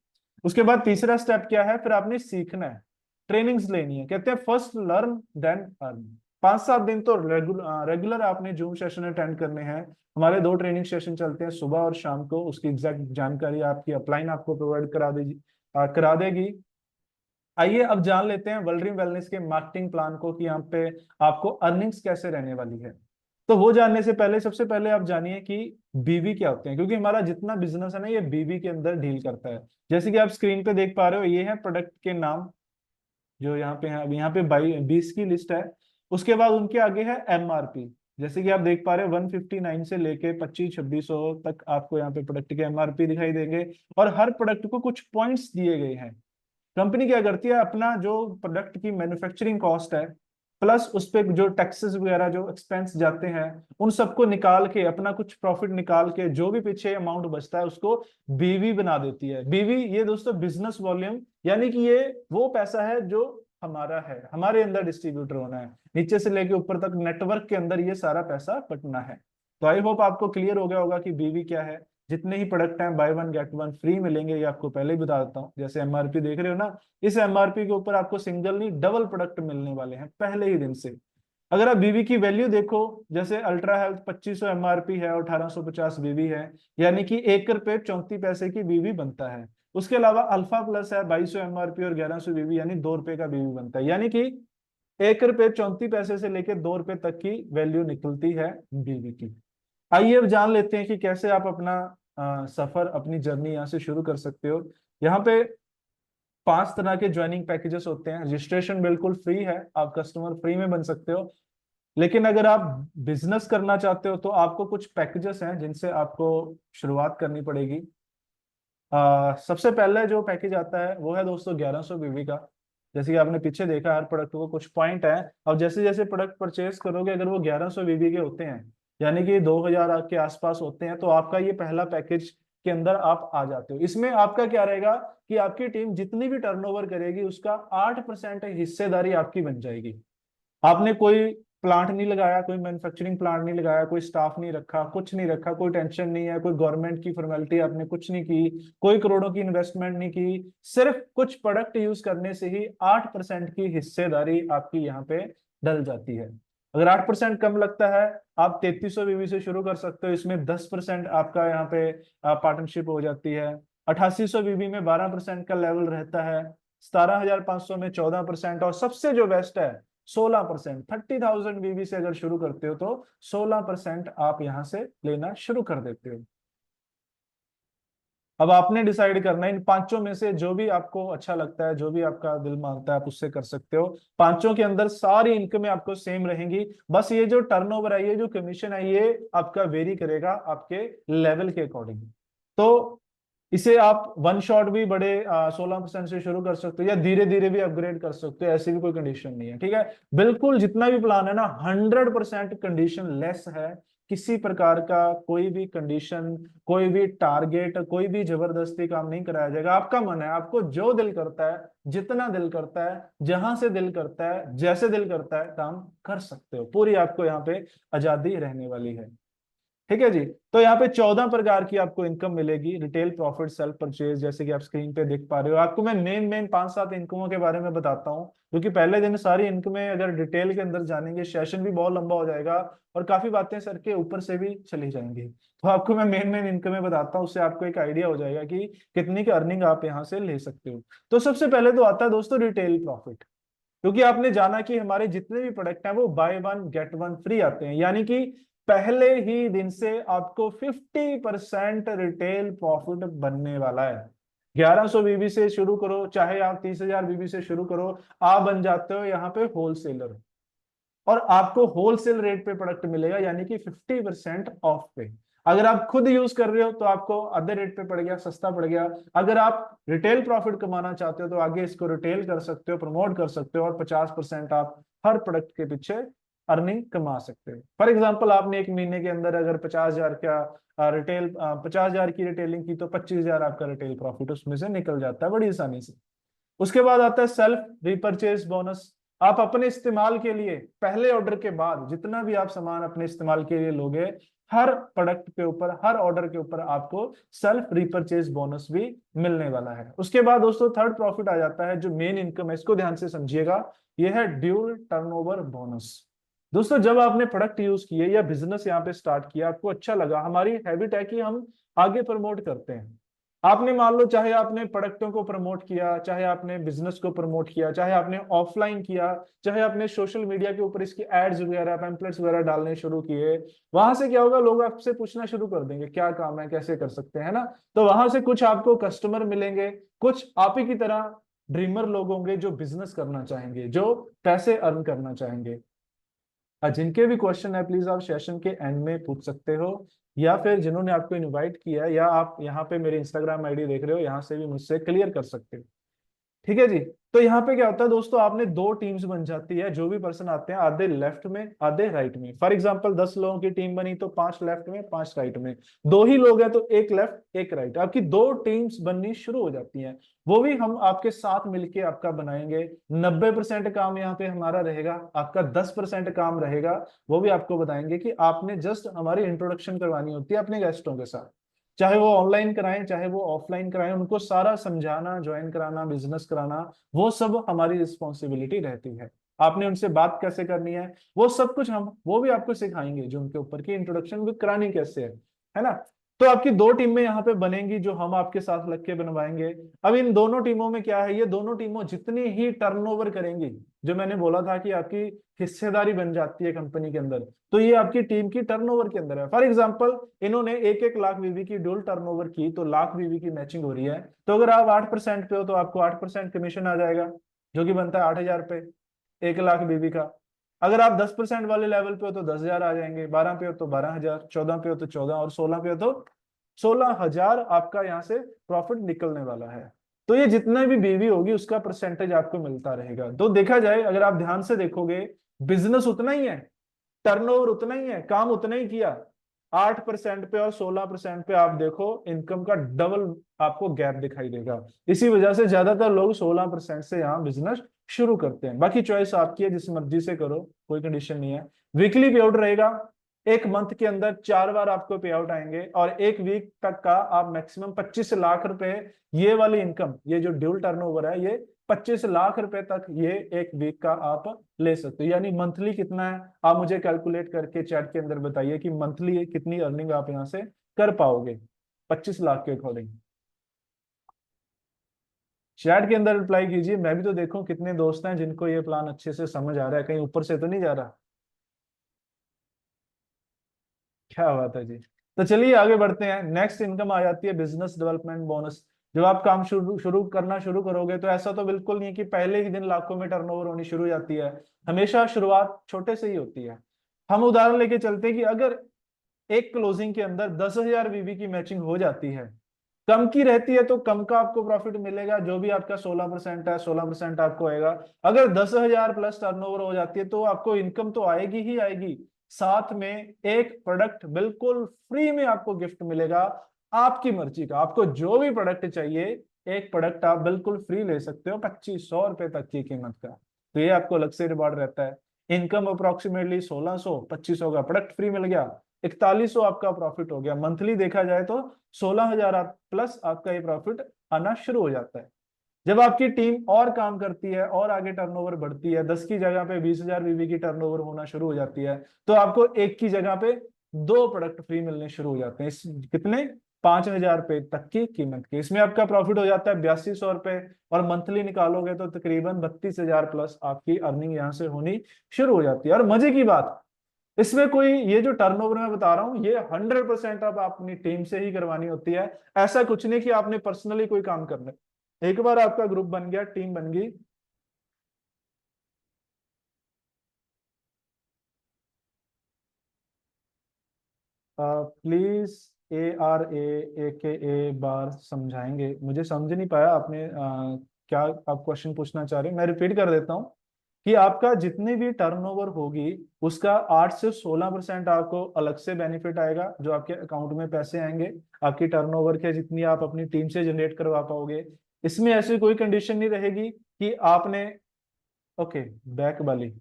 उसके बाद तीसरा स्टेप क्या है, फिर आपने सीखना है, ट्रेनिंग्स लेनी है। कहते हैं फर्स्ट लर्न देन अर्न। 5-7 दिन तो रेगुलर आपने जूम सेशन अटेंड करने हैं। हमारे 2 ट्रेनिंग सेशन चलते हैं सुबह और शाम को, उसकी एग्जैक्ट जानकारी आपकी अपलाइन आपको प्रोवाइड करा देगी। आइए अब जान लेते हैं वर्ल्ड्रीम वेलनेस के मार्केटिंग प्लान को, कि यहाँ पे आपको अर्निंग्स कैसे रहने वाली है। तो वो जानने से पहले सबसे पहले आप जानिए कि बीवी क्या होते हैं, क्योंकि हमारा जितना बिजनेस है ना ये बीवी के अंदर डील करता है। जैसे कि आप स्क्रीन पे देख पा रहे हो ये है प्रोडक्ट के नाम जो यहाँ पे है। अब यहाँ पे 20 की लिस्ट है। उसके बाद उनके आगे है एमआरपी। जैसे कि आप देख पा रहे हो 159 से लेके 2500-2600 तक आपको यहाँ पे प्रोडक्ट के एमआरपी दिखाई देंगे। और हर प्रोडक्ट को कुछ पॉइंट्स दिए गए हैं। कंपनी क्या करती है, अपना जो प्रोडक्ट की मैन्युफैक्चरिंग कॉस्ट है प्लस उस पे जो टैक्सेस वगैरह जो एक्सपेंस जाते हैं उन सबको निकाल के अपना कुछ प्रॉफिट निकाल के जो भी पीछे अमाउंट बचता है उसको बीवी बना देती है। बीवी ये दोस्तों बिजनेस वॉल्यूम, यानी कि ये वो पैसा है जो हमारा है, हमारे अंदर डिस्ट्रीब्यूटर होना है, नीचे से लेके ऊपर तक नेटवर्क के अंदर ये सारा पैसा बटना है। तो आई होप आपको क्लियर हो गया होगा कि बीवी क्या है। जितने ही प्रोडक्ट हैं by one get one free मिलेंगे, ये आपको पहले ही बता देता हूँ। जैसे एमआरपी देख रहे हो ना, इस एमआरपी के ऊपर आपको सिंगल नहीं डबल प्रोडक्ट मिलने वाले हैं पहले ही दिन से। अगर आप बीवी की वैल्यू देखो, जैसे अल्ट्रा हेल्थ 2500 एमआरपी है और 1850 बीवी है, यानी कि 1 रुपए 34 पैसे की बीवी बनता है। उसके अलावा अल्फा प्लस है 2200 एमआरपी और 1100 बीवी, यानी 2 रुपए का बीवी बनता है। यानी कि 1 रुपए 34 पैसे से लेकर 2 रुपए तक की वैल्यू निकलती है बीवी की। आइए अब जान लेते हैं कि कैसे आप अपना सफर अपनी जर्नी यहाँ से शुरू कर सकते हो। यहाँ पे 5 तरह के ज्वाइनिंग पैकेजेस होते हैं। रजिस्ट्रेशन बिल्कुल फ्री है, आप कस्टमर फ्री में बन सकते हो। लेकिन अगर आप बिजनेस करना चाहते हो तो आपको कुछ पैकेजेस हैं जिनसे आपको शुरुआत करनी पड़ेगी। सबसे पहले जो पैकेज आता है वो है दोस्तों 1100 बीवी का। जैसे कि आपने पीछे देखा हर प्रोडक्ट को कुछ पॉइंट है, और जैसे जैसे प्रोडक्ट परचेज करोगे अगर वो 1100 बीवी के होते हैं यानी कि 2000 के आसपास होते हैं, तो आपका ये पहला पैकेज के अंदर आप आ जाते हो। इसमें आपका क्या रहेगा कि आपकी टीम जितनी भी टर्नओवर करेगी उसका 8% हिस्सेदारी आपकी बन जाएगी। आपने कोई प्लांट नहीं लगाया, कोई मैन्युफैक्चरिंग प्लांट नहीं लगाया, कोई स्टाफ नहीं रखा, कुछ नहीं रखा, कोई टेंशन नहीं है, कोई गवर्नमेंट की फॉर्मेलिटी आपने कुछ नहीं की, कोई करोड़ों की इन्वेस्टमेंट नहीं की। सिर्फ कुछ प्रोडक्ट यूज करने से ही 8% की हिस्सेदारी आपकी यहाँ पे डल जाती है। अगर 8% कम लगता है, आप 3300 बीवी से शुरू कर सकते हो, इसमें 10% आपका यहाँ पे पार्टनरशिप हो जाती है। 8800 बीवी में 12% का लेवल रहता है। 17500 में 14%, और सबसे जो बेस्ट है 16%। 30,000 बीवी से अगर शुरू करते हो तो 16% आप यहां से लेना शुरू कर देते हो। अब आपने डिसाइड करना है इन पांचों में से जो भी आपको अच्छा लगता है, जो भी आपका दिल मांगता है आप उससे कर सकते हो। पांचों के अंदर सारी इनकमें आपको सेम रहेंगी, बस ये जो टर्नओवर है, ये जो कमीशन है, ये आपका वेरी करेगा आपके लेवल के अकॉर्डिंग। तो इसे आप वन शॉट भी बड़े 16% से शुरू कर सकते हो या धीरे धीरे भी अपग्रेड कर सकते हो, ऐसी भी कोई कंडीशन नहीं है। ठीक है, बिल्कुल जितना भी प्लान है ना 100% कंडीशन लेस है। किसी प्रकार का कोई भी कंडीशन, कोई भी टारगेट, कोई भी जबरदस्ती काम नहीं कराया जाएगा। आपका मन है, आपको जो दिल करता है, जितना दिल करता है, जहां से दिल करता है, जैसे दिल करता है काम कर सकते हो। पूरी आपको यहाँ पे आजादी रहने वाली है। ठीक है जी। तो यहाँ पे 14 प्रकार की आपको इनकम मिलेगी, रिटेल, प्रॉफिट, सेल्फ परचेज, जैसे कि आप स्क्रीन पे देख पा रहे हो। आपको मैं मेन मेन 5-7 इनकमों के बारे में बताता हूँ, क्योंकि पहले दिन सारी इनकमें अगर डिटेल के अंदर जानेंगे सेशन भी बहुत लंबा हो जाएगा और काफी बातें सर के ऊपर से भी चली जाएंगी। तो आपको मैं मेन मेन इनकमें बताता हूँ, उससे आपको एक आइडिया हो जाएगा कि कितनी की अर्निंग आप यहाँ से ले सकते हो। तो सबसे पहले तो आता है दोस्तों रिटेल प्रॉफिट, क्योंकि आपने जाना कि हमारे जितने भी प्रोडक्ट हैं वो by one get one free आते हैं, यानी कि पहले ही दिन से आपको 50% रिटेल प्रॉफिट बनने वाला है। 1100 बीबी से शुरू करो, चाहे आप 30,000 बीबी से शुरू करो, आप बन जाते हो यहाँ पे होलसेलर। और आपको होलसेल रेट पे प्रोडक्ट मिलेगा, यानी कि 50% ऑफ पे। अगर आप खुद यूज कर रहे हो तो आपको अदर रेट पे पड़ गया, सस्ता पड़ गया। अगर आप रिटेल प्रॉफिट कमाना चाहते हो तो आगे इसको रिटेल कर सकते हो, प्रमोट कर सकते हो, और 50% आप हर प्रोडक्ट के पीछे अर्निंग कमा सकते हो। फॉर एग्जाम्पल आपने एक महीने के अंदर अगर 50,000 का रिटेल 50,000 की रिटेलिंग की तो 25,000 आपका रिटेल प्रॉफिट उसमें से निकल जाता है बड़ी आसानी से। उसके बाद आता है सेल्फ रिपर्चेज बोनस। आप अपने इस्तेमाल के लिए पहले ऑर्डर के बाद जितना भी आप सामान अपने इस्तेमाल के लिए लोगे, हर प्रोडक्ट के ऊपर, हर ऑर्डर के ऊपर आपको सेल्फ रिपर्चेज बोनस भी मिलने वाला है। उसके बाद दोस्तों थर्ड प्रॉफिट आ जाता है, जो मेन इनकम है, इसको ध्यान से समझिएगा, यह है ड्यूल टर्नओवर बोनस। दोस्तों जब आपने प्रोडक्ट यूज किए या बिजनेस यहाँ पे स्टार्ट किया, आपको अच्छा लगा, हमारी हैबिट है कि हम आगे प्रमोट करते हैं। आपने मान लो चाहे आपने प्रोडक्टों को प्रमोट किया, चाहे आपने बिजनेस को प्रमोट किया, चाहे आपने ऑफलाइन किया, चाहे आपने सोशल मीडिया के ऊपर इसकी एड्स वगैरह, पैम्पलेट्स वगैरह डालने शुरू किए, वहां से क्या होगा, लोग आपसे पूछना शुरू कर देंगे क्या काम है, कैसे कर सकते हैं, ना। तो वहां से कुछ आपको कस्टमर मिलेंगे, कुछ आप ही की तरह ड्रीमर लोग होंगे जो बिजनेस करना चाहेंगे, जो पैसे अर्न करना चाहेंगे। जिनके भी क्वेश्चन है प्लीज आप सेशन के एंड में पूछ सकते हो, या फिर जिन्होंने आपको इनवाइट किया है, या आप यहाँ पे मेरे इंस्टाग्राम आईडी देख रहे हो, यहाँ से भी मुझसे क्लियर कर सकते हो। ठीक है जी। तो यहाँ पे क्या होता है दोस्तों, आपने दो टीम्स बन जाती है, जो भी पर्सन आते हैं आधे लेफ्ट में आधे राइट में। फॉर एग्जांपल 10 लोगों की टीम बनी तो 5 लेफ्ट में 5 राइट में, दो ही लोग हैं तो एक लेफ्ट एक राइट, आपकी दो टीम्स बननी शुरू हो जाती हैं। वो भी हम आपके साथ मिलके आपका बनाएंगे। 90% काम यहाँ पे हमारा रहेगा, आपका 10% काम रहेगा। वो भी आपको बताएंगे कि आपने जस्ट हमारी इंट्रोडक्शन करवानी होती है अपने गेस्टों के साथ, चाहे वो ऑनलाइन कराएं चाहे वो ऑफलाइन कराएं, उनको सारा समझाना, ज्वाइन कराना, बिजनेस कराना, वो सब हमारी रिस्पॉन्सिबिलिटी रहती है। आपने उनसे बात कैसे करनी है वो सब कुछ हम वो भी आपको सिखाएंगे, जो उनके ऊपर की इंट्रोडक्शन भी करानी कैसे है ना। तो आपकी दो टीमें यहाँ पे बनेंगी, जो हम आपके साथ लग के बनवाएंगे। अब इन दोनों टीमों में क्या है, ये दोनों टीमों जितनी ही टर्नओवर करेंगी, जो मैंने बोला था कि आपकी हिस्सेदारी बन जाती है कंपनी के अंदर, तो ये आपकी टीम की टर्नओवर के अंदर है। फॉर एग्जांपल इन्होंने 1-1 लाख बीवी की ड्यूल टर्नओवर की, तो लाख बीवी की मैचिंग हो रही है, तो अगर आप 8% पे हो तो आपको 8% कमीशन आ जाएगा, जो कि बनता है 8,000 पे 1 लाख बीवी का। अगर आप 10% वाले लेवल पे हो तो 10,000 आ जाएंगे, 12 पे हो तो 12,000, 14 पे हो तो 14, और 16 पे हो तो 16,000 आपका यहाँ से प्रॉफिट निकलने वाला है। तो ये जितना भी बीवी होगी उसका परसेंटेज आपको मिलता रहेगा। तो देखा जाए, अगर आप ध्यान से देखोगे, बिजनेस उतना ही है, टर्नओवर उतना ही है, काम उतना ही किया, 8% पे और 16% पे आप देखो इनकम का डबल आपको गैप दिखाई देगा। इसी वजह से ज्यादातर लोग 16% से यहाँ बिजनेस शुरू करते हैं। बाकी चॉइस आपकी है, जिस मर्जी से करो, कोई कंडीशन नहीं है। वीकली पे आउट रहेगा, एक मंथ के अंदर 4 बार आपको पे आउट आएंगे, और एक वीक तक का आप मैक्सिमम 25 लाख रुपए, ये वाली इनकम, ये जो ड्यूल टर्नओवर है, ये 25 लाख रुपए तक ये एक वीक का आप ले सकते हो। यानी मंथली कितना है, आप मुझे कैलकुलेट करके चैट के अंदर बताइए कि मंथली कितनी अर्निंग आप यहाँ से कर पाओगे 25 लाख के अकॉर्डिंग। चैट के अंदर रिप्लाई कीजिए, मैं भी तो देखूं कितने दोस्त हैं जिनको ये प्लान अच्छे से समझ आ रहा है, कहीं ऊपर से तो नहीं जा रहा। क्या बात है जी। तो चलिए आगे बढ़ते हैं। नेक्स्ट इनकम आ जाती है बिजनेस डेवलपमेंट बोनस। जब आप काम शुरू शुरू करना शुरू करोगे तो ऐसा तो बिल्कुल नहीं है कि पहले ही दिन लाखों में टर्नओवर होनी शुरू हो जाती है। हमेशा शुरुआत छोटे से ही होती है। हम उदाहरण लेके चलते हैं कि अगर एक क्लोजिंग के अंदर 10,000 बीबी की मैचिंग हो जाती है, कम की रहती है तो कम का आपको प्रॉफिट मिलेगा, जो भी आपका 16% है 16% आपको आएगा। अगर 10,000 प्लस टर्नओवर हो जाती है तो आपको इनकम तो आएगी ही आएगी, साथ में एक प्रोडक्ट बिल्कुल फ्री में आपको गिफ्ट मिलेगा, आपकी मर्जी का, आपको जो भी प्रोडक्ट चाहिए, एक प्रोडक्ट आप बिल्कुल फ्री ले सकते हो 2,500 रुपए तक की कीमत का। तो ये आपको अलग से रिवॉर्ड रहता है। इनकम अप्रोक्सीमेटली 1,600, 2,500 का प्रोडक्ट फ्री मिल गया, 4100 आपका प्रॉफिट हो गया। मंथली देखा जाए तो 16,000 प्लस आपका ये प्रॉफिट आना शुरू हो जाता है। जब आपकी टीम और काम करती है और आगे टर्नओवर बढ़ती है, 10 की जगह पे 20,000 बीवी की टर्नओवर होना शुरू हो जाती है, तो आपको एक की जगह पे दो प्रोडक्ट फ्री मिलने शुरू हो जाते हैं। इस कितने 5,000 रुपए तक की कीमत के, इसमें आपका प्रॉफिट हो जाता है 8200 रुपए, और मंथली निकालोगे तो तकरीबन 32,000 प्लस आपकी अर्निंग यहाँ से होनी शुरू हो जाती है। और मजे की बात, इसमें कोई ये जो टर्नओवर मैं बता रहा हूँ ये 100% अब आप अपनी टीम से ही करवानी होती है। ऐसा कुछ नहीं कि आपने पर्सनली कोई काम करना है। एक बार आपका ग्रुप बन गया, टीम बन गई, प्लीज ARA AKA बार समझाएंगे, मुझे समझ नहीं पाया आपने क्या आप क्वेश्चन पूछना चाह रहे हैं। मैं रिपीट कर देता हूँ कि आपका जितनी भी टर्नओवर होगी उसका 8 से 16% आपको अलग से बेनिफिट आएगा, जो आपके अकाउंट में पैसे आएंगे आपकी टर्नओवर के, जितनी आप अपनी टीम से जनरेट करवा पाओगे। इसमें ऐसी कोई कंडीशन नहीं रहेगी कि आपने, ओके, बैक वाली,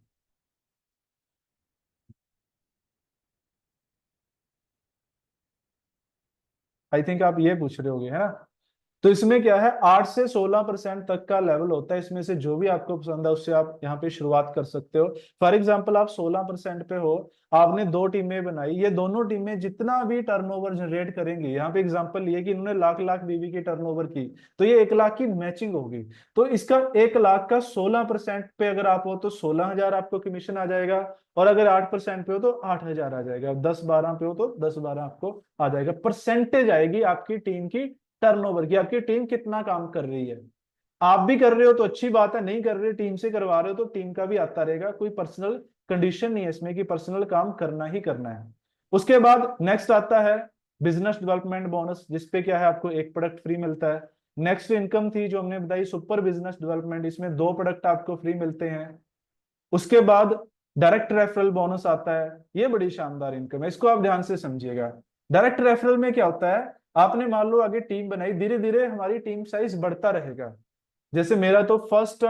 आई थिंक आप ये पूछ रहे होगे, है ना। तो इसमें क्या है, 8 से 16% तक का लेवल होता है। इसमें से जो भी आपको पसंद है उससे आप यहाँ पे शुरुआत कर सकते हो। फॉर एग्जांपल आप 16% पे हो, आपने दो टीमें बनाई, ये दोनों टीमें जितना भी टर्नओवर जनरेट करेंगी, यहाँ पे एग्जांपल ये कि इन्होंने लाख लाख बीवी की टर्नओवर की, तो ये 1 लाख की मैचिंग होगी। तो इसका 1 लाख का 16% पे अगर आप हो तो 16,000 आपको कमीशन आ जाएगा, और अगर 8% पे हो तो 8,000 आ जाएगा, 10-12 पे हो तो 10-12 आपको आ जाएगा। परसेंटेज आएगी आपकी टीम की टर्नओवर की, आपकी टीम कितना काम कर रही है। आप भी कर रहे हो तो अच्छी बात है, नहीं कर रहे टीम से करवा रहे हो तो टीम का भी आता रहेगा, कोई पर्सनल कंडीशन नहीं है इसमें कि पर्सनल काम करना ही करना है। उसके बाद नेक्स्ट आता है बिजनेस डेवलपमेंट बोनस, जिसपे क्या है आपको एक प्रोडक्ट फ्री मिलता है। नेक्स्ट इनकम थी जो हमने बताई सुपर बिजनेस डेवलपमेंट, इसमें दो प्रोडक्ट आपको फ्री मिलते हैं। उसके बाद डायरेक्ट रेफरल बोनस आता है, ये बड़ी शानदार इनकम है, इसको आप ध्यान से समझिएगा। डायरेक्ट रेफरल में क्या होता है, आपने मान लो आगे टीम बनाई, धीरे धीरे हमारी टीम साइज बढ़ता रहेगा। जैसे मेरा तो फर्स्ट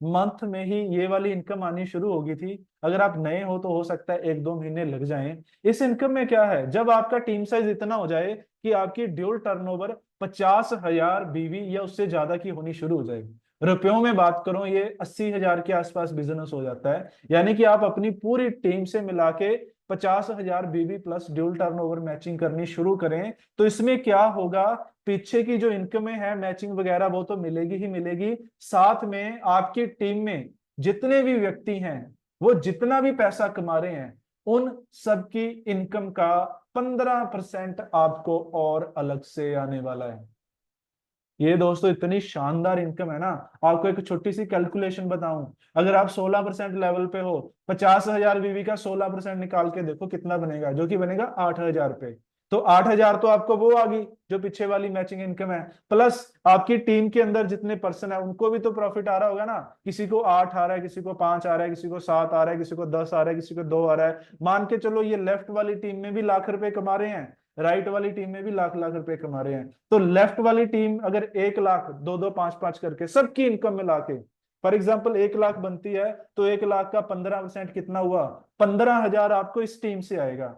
मंथ में ही ये वाली इनकम आनी शुरू होगी थी। अगर आप नए हो तो हो सकता है 1-2 महीने लग जाएं। इस इनकम में क्या है, जब आपका टीम साइज इतना हो जाए कि आपकी ड्यूल टर्नओवर 50,000 बीवी या उससे ज्यादा की होनी शुरू हो जाए, रुपयों में बात करूं ये 80,000 के आसपास बिजनेस हो जाता है। यानी कि आप अपनी पूरी टीम से मिला के 50,000 बीवी प्लस ड्यूल टर्नओवर मैचिंग करनी शुरू करें, तो इसमें क्या होगा, पीछे की जो इनकमें है मैचिंग वगैरह वो तो मिलेगी ही मिलेगी, साथ में आपकी टीम में जितने भी व्यक्ति हैं वो जितना भी पैसा कमा रहे हैं उन सबकी इनकम का 15% आपको और अलग से आने वाला है। ये दोस्तों इतनी शानदार इनकम है ना। आपको एक छोटी सी कैलकुलेशन बताऊं, अगर आप 16% लेवल पे हो, 50,000 बीवी का 16% निकाल के देखो कितना बनेगा, जो कि बनेगा 8,000 रुपए। तो 8,000 तो आपको वो आ गई जो पीछे वाली मैचिंग इनकम है, प्लस आपकी टीम के अंदर जितने पर्सन है उनको भी तो प्रॉफिट आ रहा होगा ना। किसी को 8 आ रहा है, किसी को 5 आ रहा है, किसी को 7 आ रहा है, किसी को 10 आ रहा है, किसी को 2 आ रहा है। मान के चलो ये लेफ्ट वाली टीम में भी लाख रुपए कमा रहे हैं, राइट वाली टीम में भी लाख लाख रुपए कमा रहे हैं। तो लेफ्ट वाली टीम अगर 1 लाख, दो दो पांच पांच करके सबकी इनकम मिला के फॉर एग्जाम्पल 1 लाख बनती है, तो 1 लाख का 15% कितना हुआ, 15,000 आपको इस टीम से आएगा।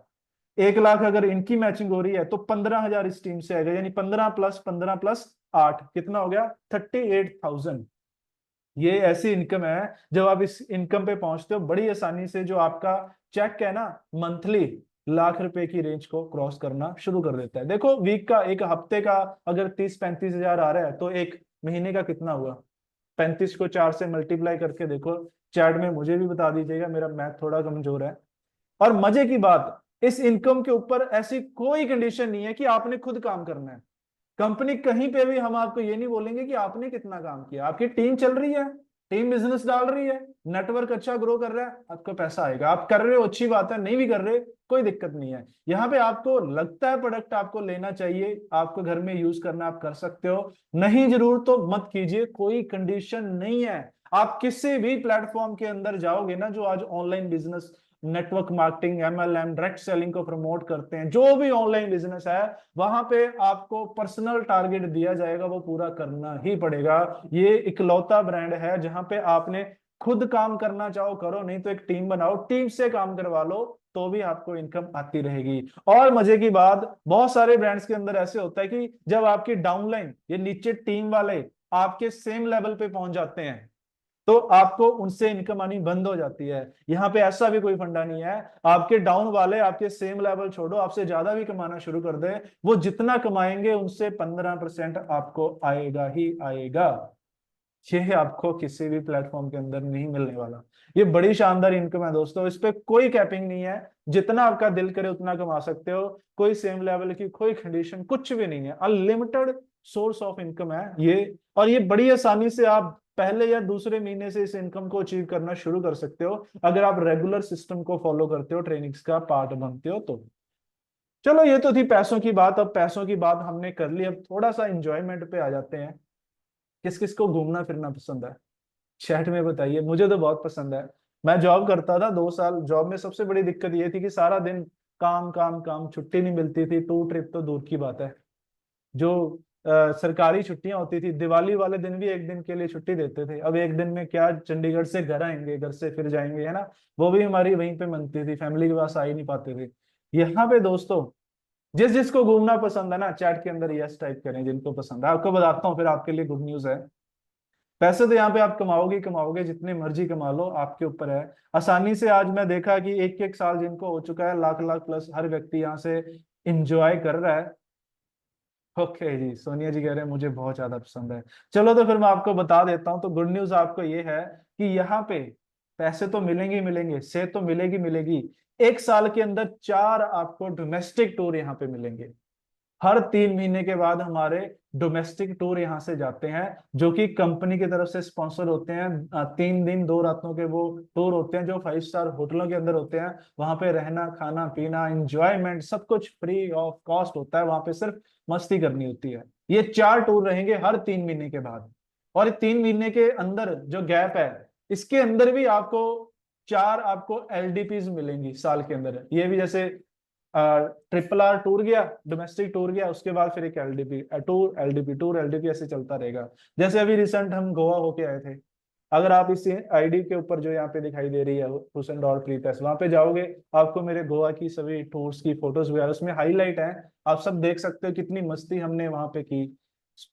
1 लाख अगर इनकी मैचिंग हो रही है तो 15,000 इस टीम से आएगा, यानी 15 + 15 + 8 कितना हो गया, 38,000। ये ऐसी इनकम है, जब आप इस इनकम पे पहुंचते हो बड़ी आसानी से जो आपका चेक है ना मंथली लाख रुपए की रेंज को क्रॉस करना शुरू कर देता है। देखो वीक का, एक हफ्ते का अगर 30-35 हजार आ रहा है तो एक महीने का कितना हुआ, 35 को 4 से मल्टीप्लाई करके देखो। चैट में मुझे भी बता दीजिएगा, मेरा मैथ थोड़ा कमजोर है। और मजे की बात, इस इनकम के ऊपर ऐसी कोई कंडीशन नहीं है कि आपने खुद काम करना है। कंपनी कहीं पे भी हम आपको ये नहीं बोलेंगे कि आपने कितना काम किया, आपकी टीम चल रही है, टीम बिजनेस डाल रही है, नेटवर्क अच्छा ग्रो कर रहा है, आपको पैसा आएगा। आप कर रहे हो अच्छी बात है, नहीं भी कर रहे कोई दिक्कत नहीं है। यहाँ पे आपको लगता है प्रोडक्ट आपको लेना चाहिए, आपको घर में यूज करना आप कर सकते हो, नहीं जरूर तो मत कीजिए, कोई कंडीशन नहीं है। आप किसी भी प्लेटफॉर्म के अंदर जाओगे ना, जो आज online business, network marketing, MLM, direct selling को प्रमोट करते हैं, जो भी ऑनलाइन बिजनेस है, वहां पे आपको पर्सनल टारगेट दिया जाएगा, वो पूरा करना ही पड़ेगा। ये इकलौता ब्रांड है जहां पे आपने खुद काम करना चाहो करो, नहीं तो एक टीम बनाओ, टीम से काम करवा लो, तो भी आपको इनकम आती रहेगी। और मजे की बात, बहुत सारे ब्रांड्स के अंदर ऐसे होता है कि जब आपकी डाउनलाइन, ये नीचे टीम वाले आपके सेम लेवल पे पहुंच जाते हैं, तो आपको उनसे इनकम आनी बंद हो जाती है। यहाँ पे ऐसा भी कोई फंडा नहीं है, आपके डाउन वाले आपके सेम लेवल छोड़ो, आपसे ज्यादा भी कमाना शुरू कर दे, वो जितना कमाएंगे उनसे 15% आपको आएगा ही आएगा। ये आपको किसी भी प्लेटफॉर्म के अंदर नहीं मिलने वाला। ये बड़ी शानदार इनकम है दोस्तों, इस पे कोई कैपिंग नहीं है, जितना आपका दिल करे उतना कमा सकते हो, कोई सेम लेवल की कोई कंडीशन कुछ भी नहीं है, अनलिमिटेड सोर्स ऑफ इनकम है ये। और ये बड़ी आसानी से आप पहले या दूसरे महीने से इस इनकम को अचीव करना शुरू कर सकते हो, अगर आप रेगुलर सिस्टम को फॉलो करते हो, ट्रेनिंग्स का पार्ट बनते हो तो। चलो ये तो थी पैसों की बात, अब पैसों की बात हमने कर ली, अब थोड़ा सा इंजॉयमेंट पे आ जाते हैं। किस किस को घूमना फिरना पसंद है, चैट में बताइए। मुझे तो बहुत पसंद है। मैं जॉब करता था 2 साल, जॉब में सबसे बड़ी दिक्कत ये थी कि सारा दिन काम काम काम, छुट्टी नहीं मिलती थी, टू ट्रिप तो दूर की बात है। जो सरकारी छुट्टियां होती थी, दिवाली वाले दिन भी एक दिन के लिए छुट्टी देते थे, अब एक दिन में क्या चंडीगढ़ से घर आएंगे, घर से फिर जाएंगे, है ना। वो भी हमारी वहीं पे मनती थी, फैमिली के पास आ ही नहीं पाते थे। यहाँ पे दोस्तों जिस जिसको घूमना पसंद है ना, चैट के अंदर यस टाइप करें जिनको पसंद है। आपको बताता हूँ, फिर आपके लिए गुड न्यूज है। पैसे तो यहाँ पे आप कमाओगे कमाओगे, जितने मर्जी कमा लो, आपके ऊपर है। आसानी से आज मैं देखा कि एक एक साल जिनको हो चुका है, लाख लाख प्लस हर व्यक्ति यहाँ से इंजॉय कर रहा है। ओके जी, सोनिया जी कह रहे हैं मुझे बहुत ज्यादा पसंद है। चलो तो फिर मैं आपको बता देता हूँ, तो गुड न्यूज आपको ये है कि यहाँ पे पैसे तो मिलेंगे ही मिलेंगे, से तो मिलेगी मिलेगी। एक साल के अंदर 4 आपको डोमेस्टिक टूर यहाँ पे मिलेंगे। हर 3 महीने के बाद हमारे डोमेस्टिक टूर यहाँ से जाते हैं, जो कि कंपनी की तरफ से स्पॉन्सर होते हैं। 3 दिन 2 रातों के वो टूर होते हैं, जो 5 स्टार होटलों के अंदर होते हैं। वहां पे रहना खाना पीना एंजॉयमेंट सब कुछ फ्री ऑफ कॉस्ट होता है, वहां पे सिर्फ मस्ती करनी होती है। ये 4 टूर रहेंगे हर 3 महीने के बाद। और 3 महीने के अंदर जो गैप है, इसके अंदर भी आपको 4 आपको एलडीपीज मिलेंगी साल के अंदर। ये भी जैसे RRR टूर गया, डोमेस्टिक टूर गया, उसके बाद फिर एक LDP tour, LDP tour, LDP, ऐसे चलता रहेगा। जैसे अभी रिसेंट हम गोवा होके आए थे। अगर आप इसी आईडी के ऊपर जो यहाँ पे दिखाई दे रही है हुसैन डॉट प्रीतस, वहां पे जाओगे, आपको मेरे गोवा की सभी टूर्स की फोटोज वगैरह उसमें हाईलाइट है। आप सब देख सकते हो कितनी मस्ती हमने वहां पे की,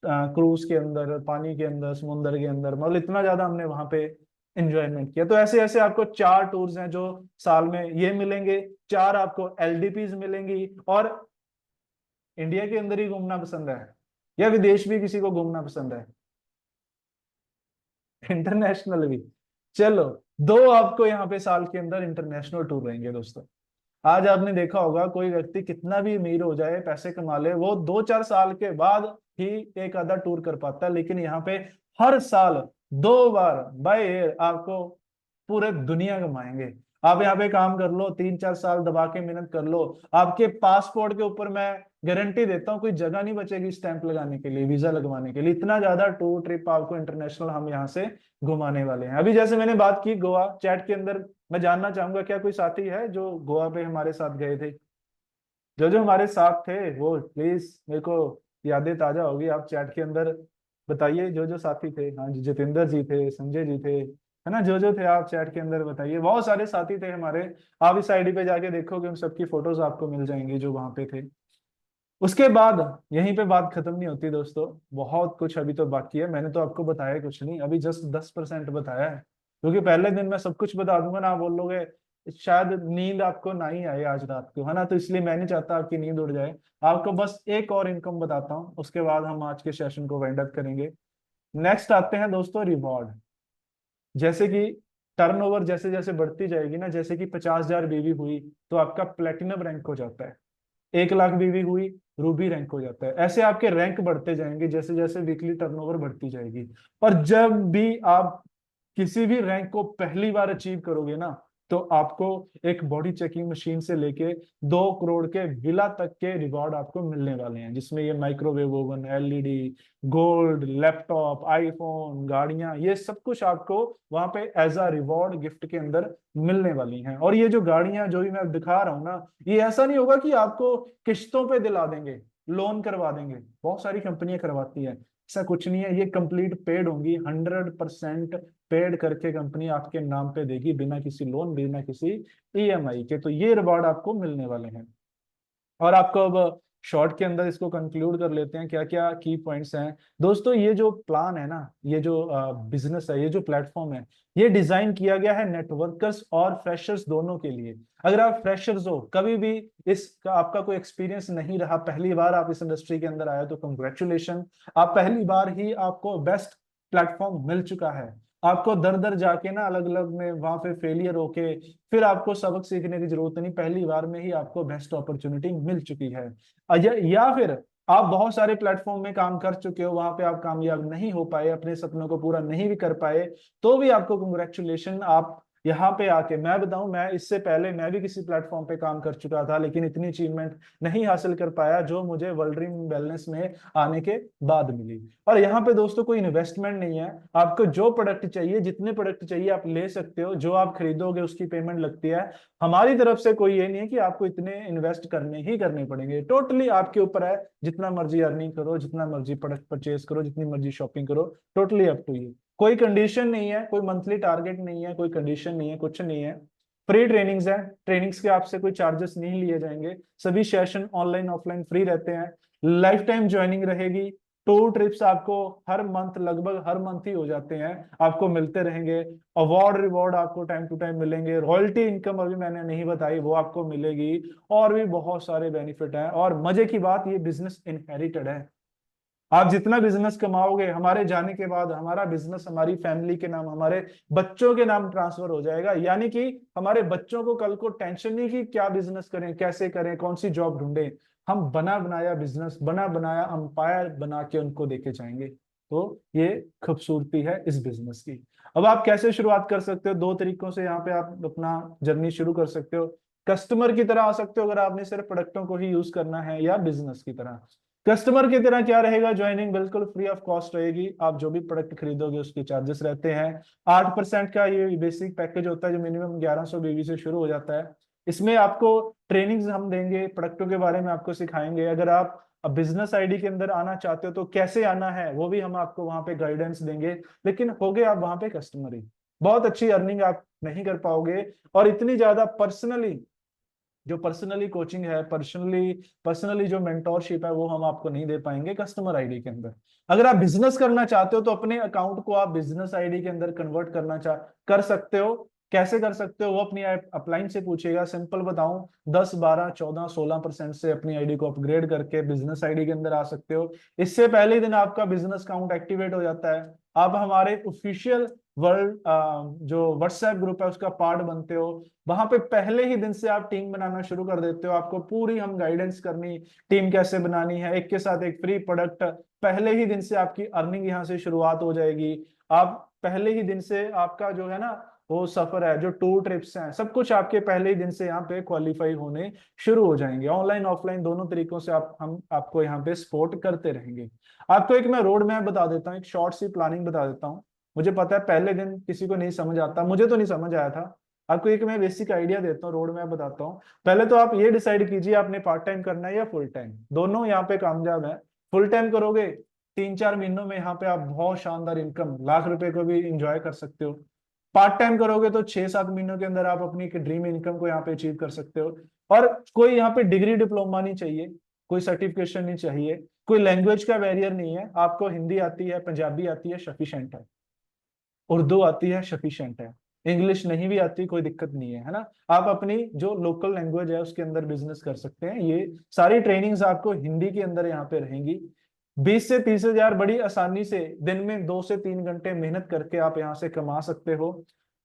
क्रूज के अंदर, पानी के अंदर, समुंदर के अंदर, मतलब इतना ज्यादा हमने वहां पे एंजॉयमेंट किया। तो ऐसे ऐसे आपको 4 टूर्स हैं जो साल में ये मिलेंगे। 4 आपको एलडीपीज मिलेंगी। और इंडिया के अंदर ही घूमना पसंद है या विदेश भी किसी को घूमना पसंद है? इंटरनेशनल भी। चलो, 2 आपको यहाँ पे साल के अंदर इंटरनेशनल टूर रहेंगे दोस्तों। आज आपने देखा होगा, कोई व्यक्ति कितना भी अमीर हो जाए, पैसे कमा ले, वो 2-4 साल के बाद ही एक आधा टूर कर पाता है। लेकिन यहाँ पे हर साल 2 बार बाय एयर आपको पूरे दुनिया घुमाएंगे। आप यहाँ पे काम कर लो, 3-4 साल दबा के मेहनत कर लो, आपके पासपोर्ट के ऊपर मैं गारंटी देता हूँ कोई जगह नहीं बचेगी स्टैंप लगाने के लिए, वीजा लगवाने के लिए। इतना ज्यादा टूर ट्रिप आपको इंटरनेशनल हम यहाँ से घुमाने वाले हैं। अभी जैसे मैंने बात की गोवा, चैट के अंदर मैं जानना चाहूंगा, क्या कोई साथी है जो गोवा पे हमारे साथ गए थे? जो जो हमारे साथ थे वो प्लीज, मेरे को यादें ताजा होगी, आप चैट के अंदर बताइए जो जो साथी थे। हाँ जी, जितेंद्र जी थे, संजय जी थे, है ना, जो जो थे आप चैट के अंदर बताइए। बहुत सारे साथी थे हमारे। आप इस आईडी पे जाके देखोगे, उन सबकी फोटोज आपको मिल जाएंगी जो वहां पे थे। उसके बाद यहीं पे बात खत्म नहीं होती दोस्तों, बहुत कुछ अभी तो बाकी है। मैंने तो आपको बताया कुछ नहीं, अभी जस्ट 10% बताया है, क्योंकि पहले दिन मैं सब कुछ बता दूंगा ना, आप बोलोगे शायद नींद आपको ना ही आए आज रात को, है ना। तो इसलिए मैं नहीं चाहता आपकी नींद उड़ जाए। आपको बस एक और इनकम बताता हूँ, उसके बाद हम आज के सेशन को वाइंड अप करेंगे। नेक्स्ट आते हैं दोस्तों रिवॉर्ड। जैसे कि टर्नओवर जैसे जैसे बढ़ती जाएगी ना, जैसे कि 50,000 बीवी हुई तो आपका प्लेटिनम रैंक हो जाता है, 1 लाख बीवी हुई रूबी रैंक हो जाता है। ऐसे आपके रैंक बढ़ते जाएंगे जैसे जैसे वीकली टर्नओवर बढ़ती जाएगी। और जब भी आप किसी भी रैंक को पहली बार अचीव करोगे ना, तो आपको एक बॉडी चेकिंग मशीन से लेके 2 करोड़ के विला तक के रिवॉर्ड आपको मिलने वाले हैं, जिसमें ये microwave oven, LED, gold, laptop, iPhone, गाड़ियां, ये सब कुछ आपको वहां पे एज अ रिवॉर्ड गिफ्ट के अंदर मिलने वाली हैं। और ये जो गाड़ियां जो भी मैं दिखा रहा हूँ ना, ये ऐसा नहीं होगा कि आपको किश्तों पे दिला देंगे, लोन करवा देंगे, बहुत सारी कंपनियां करवाती हैं। ऐसा कुछ नहीं है, ये कंप्लीट पेड होंगी, 100% पेड करके कंपनी आपके नाम पे देगी, बिना किसी लोन, बिना किसी ईएमआई के। तो ये रिवॉर्ड आपको मिलने वाले हैं। और आपको अब शॉर्ट के अंदर इसको कंक्लूड कर लेते हैं, क्या क्या की पॉइंट्स हैं। दोस्तों ये जो प्लान है ना, ये जो बिजनेस है, ये जो प्लेटफॉर्म है, ये डिजाइन किया गया है नेटवर्कर्स और फ्रेशर्स दोनों के लिए। अगर आप फ्रेशर्स हो, कभी भी इसका आपका कोई एक्सपीरियंस नहीं रहा, पहली बार आप इस इंडस्ट्री के अंदर आए, तो कंग्रेचुलेशन, आप पहली बार ही आपको बेस्ट प्लेटफॉर्म मिल चुका है। आपको दर दर जाके ना अलग अलग में वहां पे फेलियर होके फिर आपको सबक सीखने की जरूरत नहीं, पहली बार में ही आपको बेस्ट अपॉर्चुनिटी मिल चुकी है। या फिर आप बहुत सारे प्लेटफॉर्म में काम कर चुके हो, वहां पे आप कामयाब नहीं हो पाए, अपने सपनों को पूरा नहीं भी कर पाए, तो भी आपको कंग्रेचुलेशन। आप यहाँ पे आके, मैं बताऊं, मैं इससे पहले मैं भी किसी प्लेटफॉर्म पे काम कर चुका था, लेकिन इतनी अचीवमेंट नहीं हासिल कर पाया जो मुझे वर्ल्ड ड्रीम वेलनेस में आने के बाद मिली। और यहाँ पे दोस्तों कोई इन्वेस्टमेंट नहीं है, आपको जो प्रोडक्ट चाहिए, जितने प्रोडक्ट चाहिए आप ले सकते हो, जो आप खरीदोगे उसकी पेमेंट लगती है। हमारी तरफ से कोई ये नहीं है कि आपको इतने इन्वेस्ट करने ही करने पड़ेंगे, टोटली आपके ऊपर है, जितना मर्जी अर्निंग करो, जितना मर्जी प्रोडक्ट परचेज करो, जितनी मर्जी शॉपिंग करो, टोटली अप टू यू। कोई कंडीशन नहीं है, कोई मंथली टारगेट नहीं है, कोई कंडीशन नहीं है, कुछ नहीं है। फ्री ट्रेनिंग्स है, ट्रेनिंग्स के आपसे कोई चार्जेस नहीं लिए जाएंगे, सभी सेशन ऑनलाइन ऑफलाइन फ्री रहते हैं, लाइफ टाइम ज्वाइनिंग रहेगी। टूर ट्रिप्स आपको हर मंथ, लगभग हर मंथ ही हो जाते हैं, आपको मिलते रहेंगे। अवार्ड रिवॉर्ड आपको टाइम टू टाइम मिलेंगे, रॉयल्टी इनकम अभी मैंने नहीं बताई, वो आपको मिलेगी, और भी बहुत सारे बेनिफिट हैं। और मजे की बात, ये बिजनेस इनहेरिटेड है। आप जितना बिजनेस कमाओगे, हमारे जाने के बाद हमारा बिजनेस हमारी फैमिली के नाम, हमारे बच्चों के नाम ट्रांसफर हो जाएगा। यानी कि हमारे बच्चों को कल को टेंशन नहीं कि क्या बिजनेस करें, कैसे करें, कौन सी जॉब ढूंढें, हम बना बनाया बिजनेस, बना बनाया अंपायर बना के उनको देके जाएंगे। तो ये खूबसूरती है इस बिजनेस की। अब आप कैसे शुरुआत कर सकते हो, दो तरीकों से यहाँ पे आप अपना जर्नी शुरू कर सकते हो। कस्टमर की तरह आ सकते हो अगर आपने सिर्फ प्रोडक्टों को ही यूज करना है, या बिजनेस की तरह। कस्टमर की तरह क्या रहेगा, ज्वाइनिंग बिल्कुल फ्री ऑफ कॉस्ट रहेगी, आप जो भी प्रोडक्ट खरीदोगे उसके चार्जेस रहते हैं। 8% का ये बेसिक पैकेज होता है, जो मिनिमम 1100 बीवी से शुरू हो जाता है। इसमें आपको ट्रेनिंग्स हम देंगे, प्रोडक्टों के बारे में आपको सिखाएंगे। अगर आप बिजनेस आईडी के अंदर आना चाहते हो तो कैसे आना है, वो भी हम आपको वहां पे गाइडेंस देंगे। लेकिन होगे आप वहां पे कस्टमर ही, बहुत अच्छी अर्निंग आप नहीं कर पाओगे, और इतनी ज्यादा पर्सनली, जो पर्सनली कोचिंग है, पर्सनली पर्सनली जो मेंटोरशिप है, वो हम आपको नहीं दे पाएंगे कस्टमर आईडी के अंदर। अगर आप बिजनेस करना चाहते हो तो अपने अकाउंट को आप बिजनेस आईडी के अंदर कन्वर्ट कर सकते हो। कैसे कर सकते हो, वो अपनी अपलाइन से पूछेगा। सिंपल बताऊं, 10 12 14 16% से अपनी आईडी को अपग्रेड करके बिजनेस आईडी के अंदर आ सकते हो। इससे पहले ही दिन आपका बिजनेस अकाउंट एक्टिवेट हो जाता है, आप हमारे ऑफिशियल वर्ल्ड जो व्हाट्सएप ग्रुप है उसका पार्ट बनते हो। वहां पे पहले ही दिन से आप टीम बनाना शुरू कर देते हो, आपको पूरी हम गाइडेंस करनी, टीम कैसे बनानी है, एक के साथ एक फ्री प्रोडक्ट। पहले ही दिन से आपकी अर्निंग यहाँ से शुरुआत हो जाएगी। आप पहले ही दिन से आपका जो है ना, वो सफर है, जो टूर ट्रिप्स हैं, सब कुछ आपके पहले ही दिन से यहाँ पे क्वालिफाई होने शुरू हो जाएंगे। ऑनलाइन ऑफलाइन दोनों तरीकों से हम आपको यहाँ पे सपोर्ट करते रहेंगे। आपको एक मैं रोड मैप बता देता हूँ, एक शॉर्ट सी प्लानिंग बता देता हूँ। मुझे पता है पहले दिन किसी को नहीं समझ आता, मुझे तो नहीं समझ आया था। आपको एक मैं बेसिक आइडिया देता हूँ, रोड मैप बताता हूँ। पहले तो आप ये डिसाइड कीजिए आपने पार्ट टाइम करना है या फुल टाइम, दोनों यहाँ पे कामयाब है। फुल टाइम करोगे, 3 4 महीनों में यहाँ पे आप बहुत शानदार इनकम, लाख रुपए को भी इंजॉय कर सकते हो। पार्ट टाइम करोगे तो 6 7 महीनों के अंदर आप अपनी ड्रीम इनकम को यहाँ पे अचीव कर सकते हो। और कोई यहाँ पे डिग्री डिप्लोमा नहीं चाहिए, कोई सर्टिफिकेशन नहीं चाहिए, कोई लैंग्वेज का बैरियर नहीं है। आपको हिंदी आती है, पंजाबी आती है, सफिशिएंट है, उर्दू आती है, सफिशिएंट है, इंग्लिश नहीं भी आती, कोई दिक्कत नहीं है, है ना। आप अपनी जो लोकल लैंग्वेज है उसके अंदर बिजनेस कर सकते हैं। ये सारी ट्रेनिंग्स आपको हिंदी के अंदर यहाँ पे रहेंगी। 20 से 30 हजार बड़ी आसानी से दिन में 2 से 3 घंटे मेहनत करके आप यहाँ से कमा सकते हो।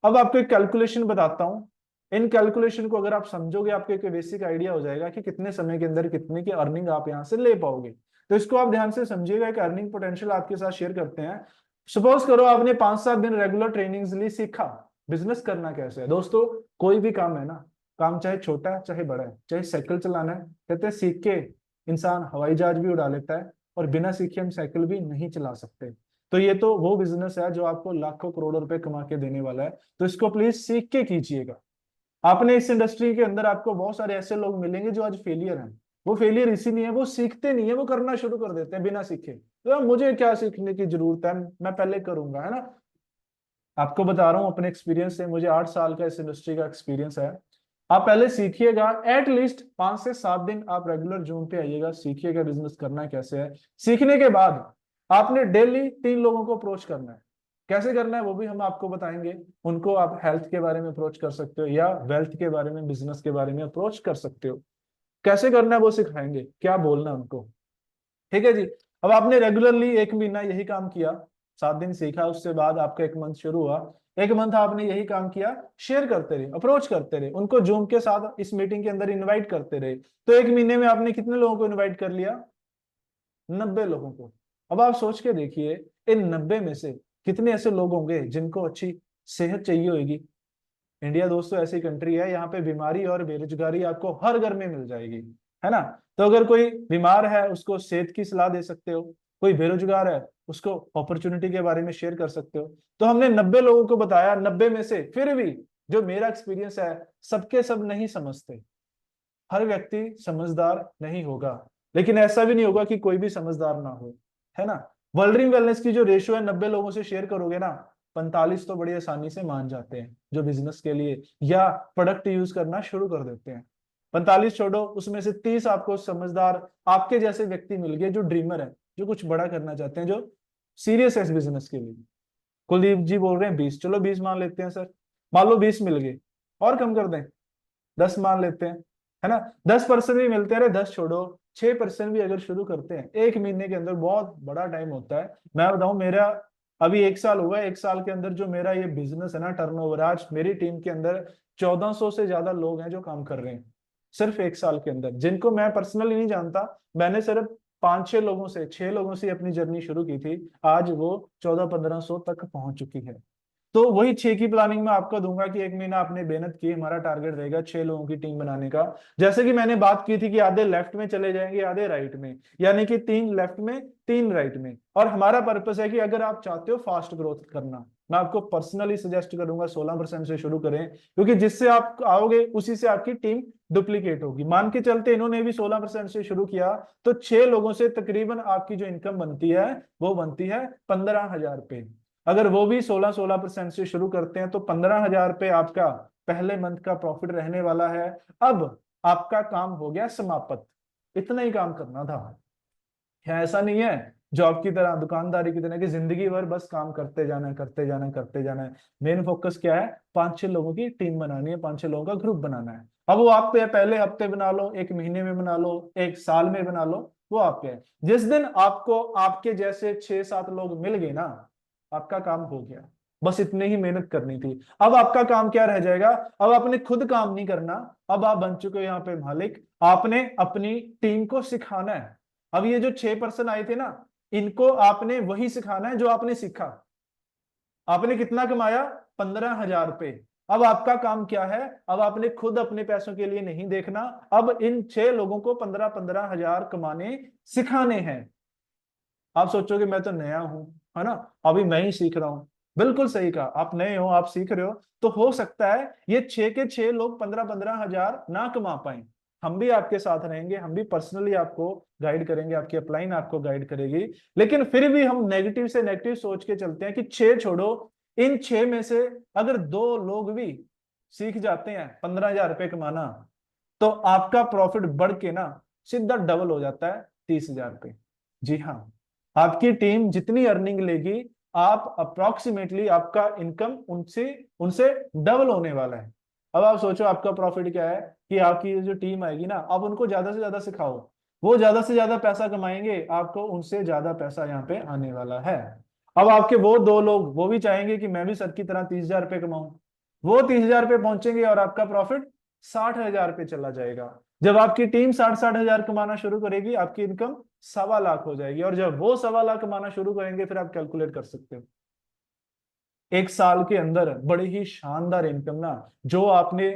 अब आपको एक कैलकुलेशन बताता हूँ, इन कैलकुलेशन को अगर आप समझोगे, आपको एक बेसिक आइडिया हो जाएगा कि कितने समय के अंदर कितने की अर्निंग आप यहाँ से ले पाओगे। तो इसको आप ध्यान से समझिएगा, एक अर्निंग पोटेंशियल आपके साथ शेयर करते हैं। सपोज करो आपने 5 7 दिन रेगुलर ट्रेनिंग्स ली, सीखा बिजनेस करना कैसे है। दोस्तों कोई भी काम है ना, काम चाहे छोटा है चाहे बड़ा है, चाहे साइकिल चलाना है, कहते हैं सीख के इंसान हवाई जहाज भी उड़ा लेता है, और बिना सीखे हम साइकिल भी नहीं चला सकते। तो ये तो वो बिजनेस है जो आपको लाखों करोड़ों रुपए कमा के देने वाला है। तो इसको प्लीज सीख के कीजिएगा। आपने इस इंडस्ट्री के अंदर आपको बहुत सारे ऐसे लोग मिलेंगे जो आज फेलियर हैं, वो फेलियर इसी नहीं है, वो सीखते नहीं है, वो करना शुरू कर देते हैं बिना सीखे। तो यार मुझे क्या सीखने की जरूरत है, मैं पहले करूंगा, है ना। आपको बता रहा हूँ अपने एक्सपीरियंस से, मुझे 8 साल का इस इंडस्ट्री का एक्सपीरियंस है। आप पहले सीखिएगा, एटलीस्ट 5 से 7 दिन आप रेगुलर जूम पे आइएगा, सीखिएगा बिजनेस करना कैसे है। सीखने के बाद आपने डेली 3 लोगों को अप्रोच करना है। कैसे करना है वो भी हम आपको बताएंगे। उनको आप हेल्थ के बारे में अप्रोच कर सकते हो, या वेल्थ के बारे में, बिजनेस के बारे में अप्रोच कर सकते हो। कैसे करना है वो सिखाएंगे, क्या बोलना है उनको। ठीक है जी। अब आपने रेगुलरली 1 महीना यही काम किया, 7 दिन सीखा, उसके बाद आपका 1 मंथ शुरू हुआ। 1 मंथ आपने यही काम किया, शेयर करते रहे, अप्रोच करते रहे, उनको जूम के साथ इस मीटिंग के अंदर इनवाइट करते रहे। तो 1 महीने में आपने कितने लोगों को इनवाइट कर लिया? 90 लोगों को। अब आप सोच के देखिए, इन 90 में से कितने ऐसे लोग होंगे जिनको अच्छी सेहत चाहिए होगी। इंडिया दोस्तों ऐसी कंट्री है, यहाँ पे बीमारी और बेरोजगारी आपको हर घर में मिल जाएगी, है ना। तो अगर कोई बीमार है उसको सेहत की सलाह दे सकते हो, कोई बेरोजगार है उसको अपॉर्चुनिटी के बारे में शेयर कर सकते हो। तो हमने 90 लोगों को बताया, 90 में से फिर भी जो मेरा एक्सपीरियंस है, सबके सब नहीं समझते। हर व्यक्ति समझदार नहीं होगा, लेकिन ऐसा भी नहीं होगा कि कोई भी समझदार ना हो, है ना। वर्ल्ड वेलनेस की जो रेशियो है, 90 लोगों से शेयर करोगे ना, 45 तो बड़ी आसानी से मान जाते हैं, जो बिजनेस के लिए या प्रोडक्ट यूज करना शुरू कर देते हैं। 45 छोड़ो, उसमें से 30 आपको समझदार आपके जैसे व्यक्ति मिल गए, जो ड्रीमर है, जो कुछ बड़ा करना चाहते हैं, जो सीरियस है इस बिजनेस के लिए। कुलदीप जी बोल रहे हैं 20, चलो 20 मान लेते हैं सर। मान लो 20 मिल गए, और कम कर दें, 10 मान लेते हैं, है ना। 10% भी मिलते हैं, अरे 10 छोड़ो, 6% भी अगर शुरू करते हैं 1 महीने के अंदर, बहुत बड़ा टाइम होता है। मैं बताऊं, मेरा अभी 1 साल हुआ है, 1 साल के अंदर जो मेरा ये बिजनेस है ना, टर्नओवर, आज मेरी टीम के अंदर 1400 से ज्यादा लोग हैं जो काम कर रहे हैं, सिर्फ 1 साल के अंदर, जिनको मैं पर्सनली नहीं जानता। मैंने सिर्फ 5-6 लोगों से, 6 लोगों से अपनी जर्नी शुरू की थी, आज वो 1400-1500 तक पहुंच चुकी है। तो वही 6 की प्लानिंग में आपको दूंगा कि 1 महीना आपने मेहनत की, हमारा टारगेट रहेगा 6 लोगों की टीम बनाने का। जैसे कि मैंने बात की थी कि आधे लेफ्ट में चले जाएंगे, आधे राइट में, यानी कि 3 लेफ्ट में, 3 राइट में। और हमारा पर्पस है कि अगर आप चाहते हो फास्ट ग्रोथ करना, मैं आपको पर्सनली सजेस्ट करूंगा 16% से शुरू करें, क्योंकि जिससे आप आओगे उसी से आपकी टीम डुप्लीकेट होगी। मान के चलते इन्होंने भी 16% से शुरू किया, तो 6 लोगों से तकरीबन आपकी जो इनकम बनती है वो बनती है 15,000 रुपये। अगर वो भी 16-16% से शुरू करते हैं, तो 15,000 रुपये आपका पहले मंथ का प्रॉफिट रहने वाला है। अब आपका काम हो गया समाप्त, इतना ही काम करना था। क्या ऐसा नहीं है जॉब की तरह, दुकानदारी की तरह, कि जिंदगी भर बस काम करते जाना है, करते जाना है, करते जाना है। मेन फोकस क्या है? 5-6 लोगों की टीम बनानी है, 5-6 लोगों का ग्रुप बनाना है। अब वो आप पे है, पहले हफ्ते बना लो, 1 महीने में बना लो, 1 साल में बना लो, वो आप पे है। जिस दिन आपको आपके जैसे 6-7 लोग मिल गए ना, आपका काम हो गया। बस इतने ही मेहनत करनी थी। अब आपका काम क्या रह जाएगा? अब आपने खुद काम नहीं करना, अब आप बन चुके हो यहाँ पे मालिक, आपने अपनी टीम को सिखाना है। अब ये जो 6 पर्सन आए थे ना, इनको आपने वही सिखाना है जो आपने सीखा। आपने कितना कमाया? 15,000 रुपए। अब आपका काम क्या है? अब आपने खुद अपने पैसों के लिए नहीं देखना, अब इन 6 लोगों को 15-15 हजार कमाने सिखाने हैं। आप सोचोगे मैं तो नया हूं, है ना, अभी मैं ही सीख रहा हूं। बिल्कुल सही कहा, आप नए हो, आप सीख रहे हो। तो हो सकता है ये 6 के 6 लोग 15-15 हजार ना कमा पाए। हम भी आपके साथ रहेंगे, हम भी पर्सनली आपको गाइड करेंगे, आपकी अपलाइन आपको गाइड करेगी। लेकिन फिर भी हम नेगेटिव से नेगेटिव सोच के चलते हैं कि 6 छोड़ो, इन 6 में से अगर 2 लोग भी सीख जाते हैं 15,000 रुपये कमाना, तो आपका प्रॉफिट बढ़ के ना सीधा डबल हो जाता है 30,000 रुपये। जी हाँ, आपकी टीम जितनी अर्निंग लेगी, आप अप्रोक्सीमेटली आपका इनकम उनसे उनसे डबल होने वाला है। अब आप सोचो आपका प्रॉफिट क्या है, कि आपकी जो टीम आएगी ना, आप उनको ज्यादा से ज्यादा सिखाओ, वो ज्यादा से ज्यादा पैसा कमाएंगे, आपको उनसे ज्यादा पैसा यहाँ पे आने वाला है। अब आपके वो 2 लोग, वो भी चाहेंगे कि मैं भी सर की तरह 30,000 रुपये कमाऊं। वो 30,000 रुपये पहुंचेंगे और आपका प्रॉफिट 60,000 पे चला जाएगा। जब आपकी टीम 60-60 हजार कमाना शुरू करेगी, आपकी इनकम 1.25 लाख हो जाएगी। और जब वो 1.25 लाख कमाना शुरू करेंगे, फिर आप कैलकुलेट कर सकते हो 1 साल के अंदर बड़ी ही शानदार इनकम ना, जो आपने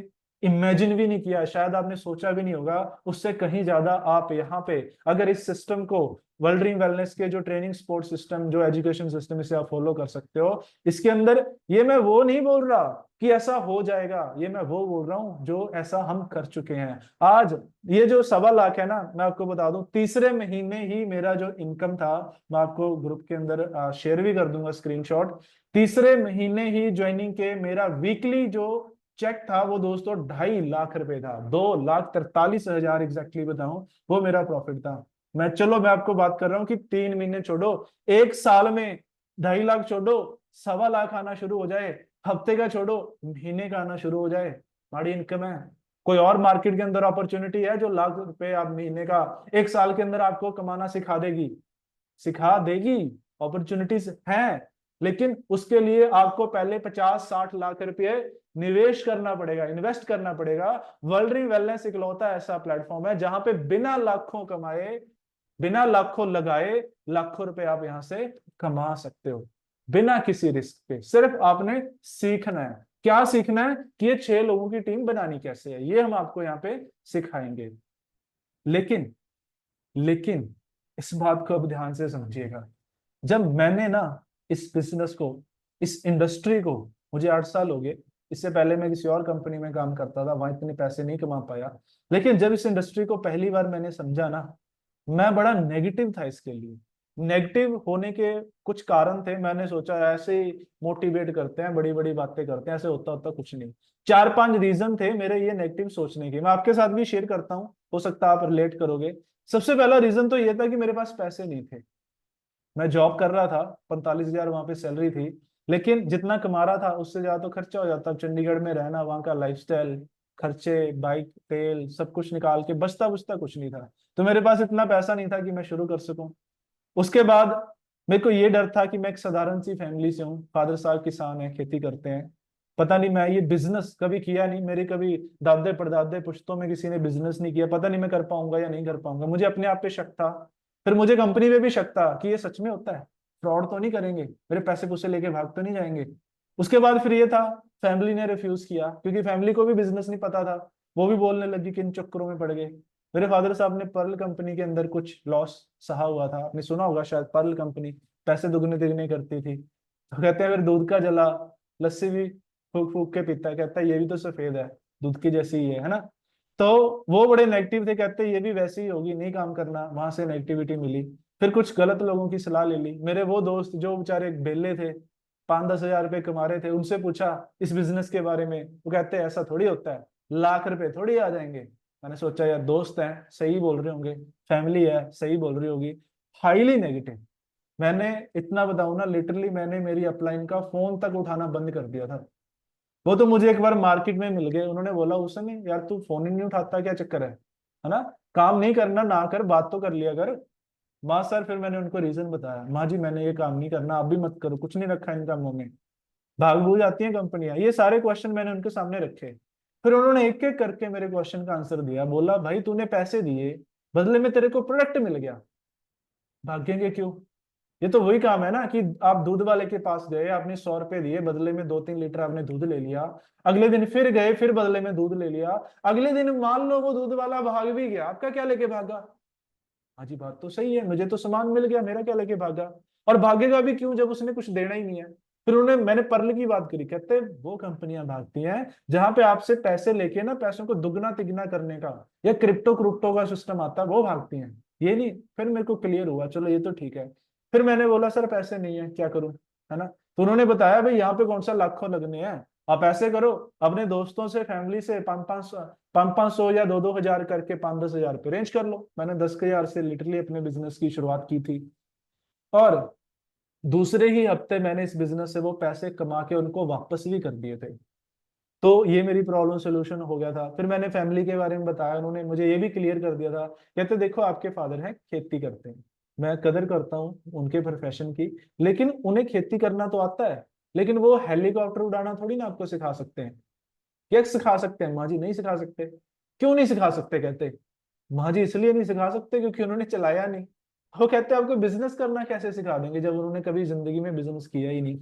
इमेजिन भी नहीं किया, शायद आपने सोचा भी नहीं होगा। उससे कहीं ज्यादा आप यहाँ पे अगर इस सिस्टम को, वर्ल्ड ड्रीम वेलनेस के जो ट्रेनिंग सपोर्ट सिस्टम, जो एजुकेशन सिस्टम, इसे आप फॉलो कर सकते हो। इसके अंदर ये मैं वो नहीं बोल रहा कि ऐसा हो जाएगा, ये मैं वो बोल रहा हूँ जो ऐसा हम कर चुके हैं आज। ये जो 1.25 लाख है ना, मैं आपको बता दूं, तीसरे महीने ही मेरा जो इनकम था, मैं आपको ग्रुप के अंदर शेयर भी कर दूंगा स्क्रीनशॉट। तीसरे महीने ही ज्वाइनिंग के मेरा वीकली जो चेक था वो दोस्तों 2.5 लाख रुपए था, 2,43,000 एग्जैक्टली बताऊं, वो मेरा प्रॉफिट था। मैं आपको बात कर रहा हूँ कि 3 महीने छोड़ो, 1 साल में 2.5 लाख छोड़ो, 1.25 लाख आना शुरू हो जाए, हफ्ते का छोड़ो, महीने का आना शुरू हो जाए, बड़ी इनकम है। कोई और मार्केट के अंदर अपॉर्चुनिटी है जो लाख रुपए आप महीने का 1 साल के अंदर आपको कमाना सिखा देगी? सिखा देगी, अपॉर्चुनिटीज हैं, लेकिन उसके लिए आपको पहले 50-60 लाख रुपए निवेश करना पड़ेगा, इन्वेस्ट करना पड़ेगा। वर्ल्ड ड्रीम वेलनेस इकलौता ऐसा प्लेटफॉर्म है जहां पे बिना लाखों कमाए, बिना लाखों लगाए, लाखों रुपए आप यहां से कमा सकते हो, बिना किसी रिस्क पे। सिर्फ आपने सीखना है। क्या सीखना है? कि ये 6 लोगों की टीम बनानी कैसे है, ये हम आपको यहाँ पे सिखाएंगे। लेकिन लेकिन इस बात को अब ध्यान से समझिएगा, जब मैंने ना इस बिजनेस को, इस इंडस्ट्री को, मुझे 8 साल हो गए, इससे पहले मैं किसी और कंपनी में काम करता था, वहां इतने पैसे नहीं कमा पाया। लेकिन जब इस इंडस्ट्री को पहली बार मैंने समझा ना, मैं बड़ा नेगेटिव था इसके लिए। नेगेटिव होने के कुछ कारण थे। मैंने सोचा ऐसे ही मोटिवेट करते हैं, बड़ी बड़ी बातें करते हैं, ऐसे होता होता कुछ नहीं। 4-5 रीजन थे मेरे ये नेगेटिव सोचने के, मैं आपके साथ भी शेयर करता हूँ, हो सकता है आप रिलेट करोगे। सबसे पहला रीजन तो ये था कि मेरे पास पैसे नहीं थे। मैं जॉब कर रहा था, 45,000 वहां पे सैलरी थी, लेकिन जितना कमा रहा था उससे ज्यादा तो खर्चा हो जाता। अब चंडीगढ़ में रहना, वहां का लाइफस्टाइल, खर्चे, बाइक तेल, सब कुछ निकाल के बचता बुचता कुछ नहीं था। तो मेरे पास इतना पैसा नहीं था कि मैं शुरू कर सकूं। उसके बाद मेरे को ये डर था कि मैं एक साधारण सी फैमिली से हूँ, फादर साहब किसान है, खेती करते हैं। पता नहीं, मैं ये बिजनेस कभी किया नहीं, मेरे कभी दादे परदादे पुश्तों में किसी ने बिजनेस नहीं किया, पता नहीं मैं कर पाऊंगा या नहीं कर पाऊंगा। मुझे अपने आप पे शक था। फिर मुझे कंपनी पे भी शक था कि ये सच में होता है, फ्रॉड तो नहीं करेंगे, मेरे पैसे पुसे लेके भाग तो नहीं जाएंगे। उसके बाद फिर ये था, फैमिली ने रिफ्यूज किया, क्योंकि फैमिली को भी बिजनेस नहीं पता था। वो भी बोलने लगी कि इन चक्करों में पड़ गए। मेरे फादर साहब ने पर्ल कंपनी के अंदर कुछ लॉस सहा हुआ था, आपने सुना होगा शायद, पर्ल कंपनी पैसे दुगने तिगने करती थी। तो कहते हैं फिर दूध का जला, लस्सी भी फूक फूक के पीता है, कहता है ये भी तो सफेद है, दूध की जैसी ही है ना। तो वो बड़े नेगेटिव थे, कहते हैं ये भी वैसी ही होगी, नहीं काम करना, वहां से नेगेटिविटी मिली। फिर कुछ गलत लोगों की सलाह ले ली। मेरे वो दोस्त जो बेचारे बेले थे, 5-10 हजार रुपए कमा रहे थे, उनसे पूछा इस बिजनेस के बारे में, वो कहते हैं ऐसा थोड़ी होता है, लाख रुपए थोड़ी आ जाएंगे। मैंने सोचा यार दोस्त हैं, सही बोल रहे होंगे, फैमिली है, सही बोल रही होगी। Highly negative. मैंने इतना बताऊं ना, लिटरली मैंने मेरी अपलाइन का फोन तक उठाना बंद कर दिया था। वो तो मुझे एक बार मार्केट में मिल गए, उन्होंने बोला उस समय, यार तू फोन ही नहीं उठाता, क्या चक्कर है ना? काम नहीं करना ना कर, बात तो कर लिया कर। माँ सर, फिर मैंने उनको रीजन बताया, माँ जी मैंने ये काम नहीं करना, आप भी मत करो, कुछ नहीं रखा इन कामों में, भाग भूल जाती हैं कंपनियां। ये सारे क्वेश्चन मैंने उनके सामने रखे। फिर उन्होंने एक एक करके मेरे क्वेश्चन का आंसर दिया। बोला भाई तूने पैसे दिए, बदले में तेरे को प्रोडक्ट मिल गया, भागेंगे क्यों? ये तो वही काम है ना कि आप दूध वाले के पास गए, आपने 100 रुपए दिए, बदले में 2-3 लीटर आपने दूध ले लिया। अगले दिन फिर गए, फिर बदले में दूध ले लिया। अगले दिन मान लो वो दूध वाला भाग भी गया, आपका क्या लेके भागा? हाँ जी, बात तो सही है, मुझे तो सामान मिल गया, मेरा क्या लेके भागा? और भागेगा भी क्यों जब उसने कुछ देना ही नहीं है? फिर उन्हें, मैंने पर्ल की बात करी, कहते वो कंपनियां भागती हैं जहां पे आपसे पैसे लेके ना, पैसों को दुगना तिगना करने का या क्रिप्टो क्रिप्टो का सिस्टम आता है, वो भागती हैं, ये नहीं। फिर मेरे को क्लियर हुआ, चलो ये तो ठीक है। फिर मैंने बोला सर पैसे नहीं है, क्या करूं, है ना? तो उन्होंने बताया भाई यहाँ पे कौन सा लाखों लगने हैं, आप ऐसे करो, अपने दोस्तों से, फैमिली से 500-500 या 2-2 हजार करके 5-10 हजार रुपये रेंज कर लो। मैंने 10 हजार से लिटरली अपने बिजनेस की शुरुआत की थी। और दूसरे ही हफ्ते मैंने इस बिजनेस से वो पैसे कमा के उनको वापस भी कर दिए थे। तो ये मेरी प्रॉब्लम सोल्यूशन हो गया था। फिर मैंने फैमिली के बारे में बताया, उन्होंने मुझे ये भी क्लियर कर दिया था, कहते देखो आपके फादर हैं, खेती करते हैं, मैं कदर करता हूँ उनके प्रोफेशन की, लेकिन उन्हें खेती करना तो आता है, लेकिन वो हेलीकॉप्टर उड़ाना थोड़ी ना आपको सिखा सकते हैं। क्या सिखा सकते हैं? माँ जी नहीं सिखा सकते। क्यों नहीं सिखा सकते? कहते माँ जी इसलिए नहीं सिखा सकते क्योंकि उन्होंने चलाया नहीं। वो कहते आपको बिजनेस करना कैसे सिखा देंगे जब उन्होंने कभी जिंदगी में बिजनेस किया ही नहीं?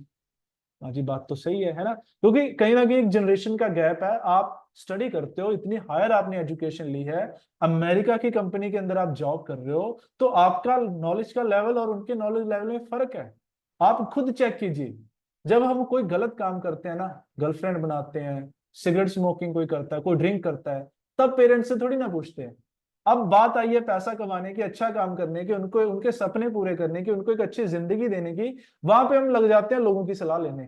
हाँ जी, बात तो सही है ना, क्योंकि कहीं ना कहीं एक जनरेशन का गैप है। आप स्टडी करते हो, इतनी हायर आपने एजुकेशन ली है, अमेरिका की कंपनी के अंदर आप जॉब कर रहे हो, तो आपका नॉलेज का लेवल और उनके नॉलेज लेवल में फर्क है। आप खुद चेक कीजिए। जब हम कोई गलत काम करते हैं ना, गर्लफ्रेंड बनाते हैं, सिगरेट स्मोकिंग कोई करता है, कोई ड्रिंक करता है, तब पेरेंट्स से थोड़ी ना पूछते हैं। अब बात आई है पैसा कमाने की, अच्छा काम करने की, उनको उनके सपने पूरे करने की, उनको एक अच्छी जिंदगी देने की, वहां पे हम लग जाते हैं लोगों की सलाह लेने।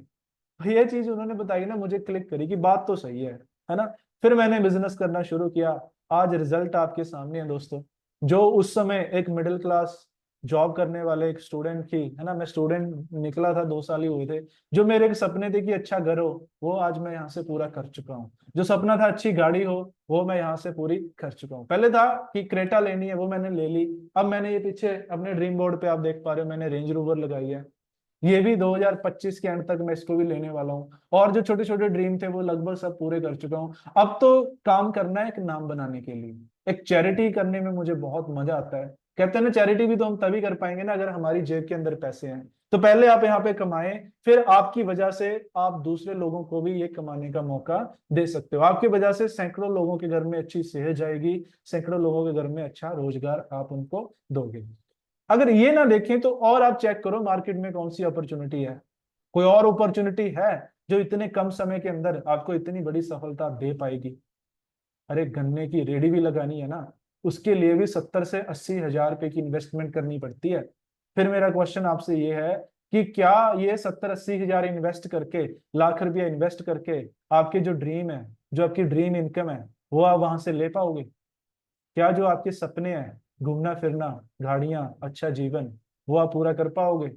ये चीज उन्होंने बताई ना, मुझे क्लिक करी कि बात तो सही है ना। फिर मैंने बिजनेस करना शुरू किया। आज रिजल्ट आपके सामने है दोस्तों। जो उस समय एक मिडिल क्लास जॉब करने वाले एक स्टूडेंट की, है ना, मैं स्टूडेंट निकला था, 2 साल ही हुए थे, जो मेरे एक सपने थे कि अच्छा घर हो, वो आज मैं यहाँ से पूरा कर चुका हूँ। जो सपना था अच्छी गाड़ी हो, वो मैं यहाँ से पूरी कर चुका हूँ। पहले था कि क्रेटा लेनी है, वो मैंने ले ली। अब मैंने ये पीछे अपने ड्रीम बोर्ड पे आप देख पा रहे हो, मैंने रेंज रोवर लगाई है। ये भी 2025 के एंड तक मैं इसको भी लेने वाला हूँ। और जो छोटे छोटे ड्रीम थे वो लगभग सब पूरे कर चुका हूँ। अब तो काम करना है एक नाम बनाने के लिए। एक चैरिटी करने में मुझे बहुत मजा आता है। कहते हैं ना, चैरिटी भी तो हम तभी कर पाएंगे ना अगर हमारी जेब के अंदर पैसे हैं। तो पहले आप यहाँ पे कमाएं, फिर आपकी वजह से आप दूसरे लोगों को भी ये कमाने का मौका दे सकते हो। आपकी वजह से सैकड़ों लोगों के घर में अच्छी सेहत जाएगी, सैकड़ों लोगों के घर में अच्छा रोजगार आप उनको दोगे। अगर ये ना देखें तो और आप चेक करो मार्केट में कौन सी अपॉर्चुनिटी है। कोई और अपॉर्चुनिटी है जो इतने कम समय के अंदर आपको इतनी बड़ी सफलता दे पाएगी? अरे गन्ने की रेडी भी लगानी है ना, उसके लिए भी 70 से 80 हजार रुपए की इन्वेस्टमेंट करनी पड़ती है। फिर मेरा क्वेश्चन आपसे ये है कि क्या ये 70 80 हजार इन्वेस्ट करके, लाख रुपया इन्वेस्ट करके, आपके जो ड्रीम है, जो आपकी ड्रीम इनकम है, वो आप वहां से ले पाओगे? क्या जो आपके सपने हैं, घूमना फिरना, गाड़ियां, अच्छा जीवन, वो आप पूरा कर पाओगे?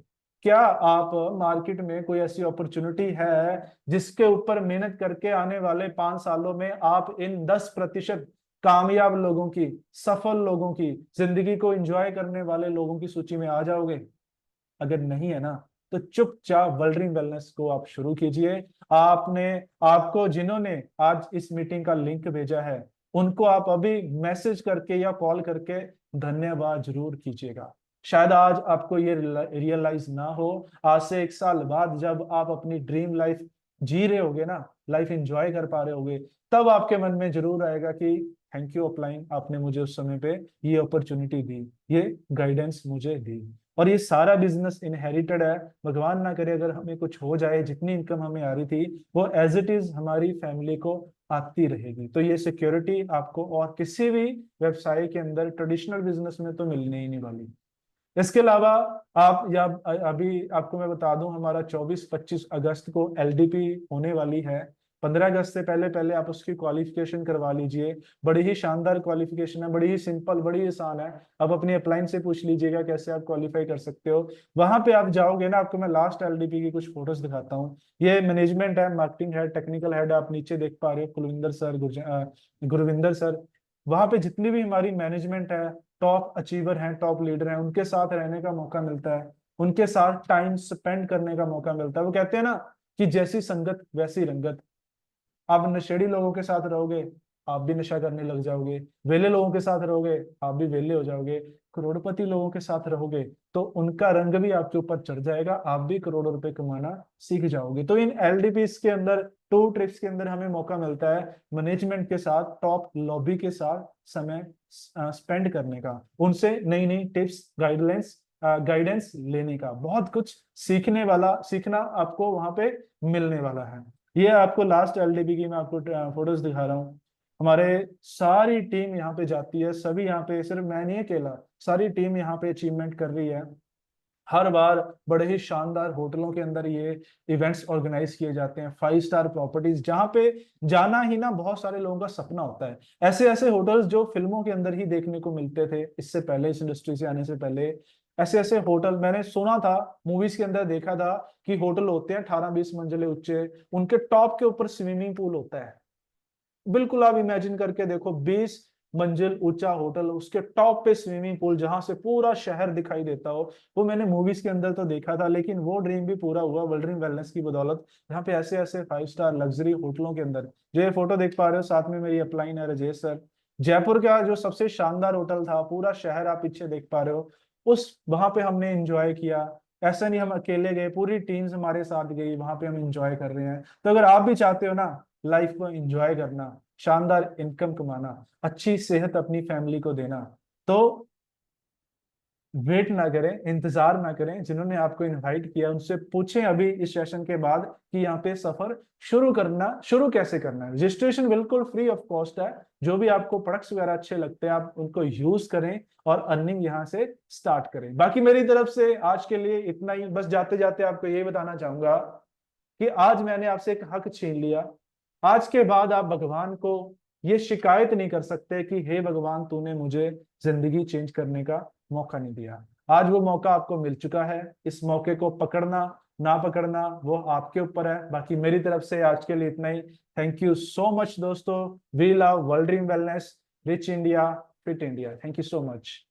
क्या आप मार्केट में कोई ऐसी अपॉर्चुनिटी है जिसके ऊपर मेहनत करके आने वाले 5 सालों में आप इन 10% कामयाब लोगों की, सफल लोगों की, जिंदगी को एंजॉय करने वाले लोगों की सूची में आ जाओगे? अगर नहीं है ना, तो चुपचाप वर्ल्ड वेलनेस को आप शुरू कीजिए। आपने, आपको जिन्होंने आज इस मीटिंग का लिंक भेजा है, उनको आप अभी मैसेज करके या कॉल करके धन्यवाद जरूर कीजिएगा। शायद आज आपको ये रियलाइज ना हो, आज से 1 साल बाद जब आप अपनी ड्रीम लाइफ जी रहे होगे ना, लाइफ एंजॉय कर पा रहे होगे, तब आपके मन में जरूर आएगा कि थैंक यू अपलाइन, आपने मुझे उस समय पे ये अपॉर्चुनिटी दी, ये गाइडेंस मुझे दी। और ये सारा बिजनेस इनहेरिटेड है। भगवान ना करे अगर हमें कुछ हो जाए, जितनी इनकम हमें आ रही थी वो एज इट इज हमारी फैमिली को आती रहेगी। तो ये सिक्योरिटी आपको और किसी भी व्यवसाय के अंदर, ट्रेडिशनल बिजनेस में तो मिलने ही नहीं वाली। इसके अलावा आप, या अभी आपको मैं बता दूं, हमारा 24 25 अगस्त को एलडीपी होने वाली है। 15 अगस्त से पहले पहले आप उसकी क्वालिफिकेशन करवा लीजिए। बड़ी ही शानदार क्वालिफिकेशन है, बड़ी ही सिंपल, बड़ी ही आसान है। आप अपनी अपलाइन से पूछ लीजिएगा कैसे आप क्वालिफाई कर सकते हो। वहां पे आप जाओगे ना, आपको मैं लास्ट एलडीपी की कुछ फोटोज दिखाता हूँ। ये मैनेजमेंट है, मार्केटिंग हेड, टेक्निकल हेड, आप नीचे देख पा रहे हो, कुलविंदर सर, गुरविंदर सर। वहां पे जितनी भी हमारी मैनेजमेंट है, टॉप अचीवर हैं, टॉप लीडर हैं, उनके साथ रहने का मौका मिलता है, उनके साथ टाइम स्पेंड करने का मौका मिलता है। वो कहते हैं ना कि जैसी संगत वैसी रंगत। आप नशेड़ी लोगों के साथ रहोगे, आप भी नशा करने लग जाओगे। वेले लोगों के साथ रहोगे, आप भी वेले हो जाओगे। करोड़पति लोगों के साथ रहोगे तो उनका रंग भी आपके ऊपर चढ़ जाएगा, आप भी करोड़ों रुपए कमाना सीख जाओगे। तो इन एलडीपीस के अंदर, टू ट्रिप्स के अंदर हमें मौका मिलता है मैनेजमेंट के साथ, टॉप लॉबी के साथ समय स्पेंड करने का, उनसे नई नई टिप्स, गाइडलाइंस, गाइडेंस लेने का, बहुत कुछ सीखने वाला, सीखना आपको वहां पे मिलने वाला है। ये आपको लास्ट एलडीबी की मैं आपको फोटोज दिखा रहा हूँ। हमारे सारी टीम यहाँ पे जाती है, सभी यहाँ पे, सिर्फ मैं नहीं अकेला, सारी टीम यहाँ पे अचीवमेंट कर रही है। हर बार बड़े ही शानदार होटलों के अंदर ये इवेंट्स ऑर्गेनाइज किए जाते हैं, 5 स्टार प्रॉपर्टीज, जहाँ पे जाना ही ना बहुत सारे लोगों का सपना होता है। ऐसे ऐसे होटल्स जो फिल्मों के अंदर ही देखने को मिलते थे इससे पहले, इस इंडस्ट्री से आने से पहले। ऐसे ऐसे होटल मैंने सुना था, मूवीज के अंदर देखा था कि होटल होते हैं 18 20 मंजिले ऊंचे, उनके टॉप के ऊपर स्विमिंग पूल होता है। बिल्कुल आप इमेजिन करके देखो, 20 मंजिल ऊंचा होटल, उसके टॉप पे स्विमिंग पूल, जहां से पूरा शहर दिखाई देता हो। वो मैंने मूवीज के अंदर तो देखा था, लेकिन वो ड्रीम भी पूरा हुआ वर्ल्ड ड्रीम वेलनेस की बदौलत, जहाँ पे ऐसे ऐसे 5 स्टार लग्जरी होटलों के अंदर, जो ये फोटो देख पा रहे हो साथ में मेरी अपलाइन है राजेश सर। जयपुर का जो सबसे शानदार होटल था, पूरा शहर आप पीछे देख पा रहे हो, उस वहां पे हमने एंजॉय किया। ऐसा नहीं हम अकेले गए, पूरी टीम्स हमारे साथ गई, वहां पे हम इंजॉय कर रहे हैं। तो अगर आप भी चाहते हो ना लाइफ को एंजॉय करना, शानदार इनकम कमाना, अच्छी सेहत अपनी फैमिली को देना, तो वेट ना करें, इंतजार ना करें। जिन्होंने आपको इनवाइट किया उनसे पूछें अभी इस सेशन के बाद कि यहाँ पे सफर शुरू कैसे करना है। रजिस्ट्रेशन बिल्कुल फ्री ऑफ कॉस्ट है। जो भी आपको प्रोडक्ट्स वगैरह अच्छे लगते हैं आप उनको यूज करें और अर्निंग यहाँ से स्टार्ट करें। बाकी मेरी तरफ से आज के लिए इतना ही। बस जाते जाते आपको ये बताना चाहूंगा कि आज मैंने आपसे एक हक छीन लिया। आज के बाद आप भगवान को ये शिकायत नहीं कर सकते कि हे भगवान तूने मुझे जिंदगी चेंज करने का मौका नहीं दिया। आज वो मौका आपको मिल चुका है। इस मौके को पकड़ना ना पकड़ना वो आपके ऊपर है। बाकी मेरी तरफ से आज के लिए इतना ही। थैंक यू सो मच दोस्तों। We love world dream wellness, rich India, fit India. Thank you so much.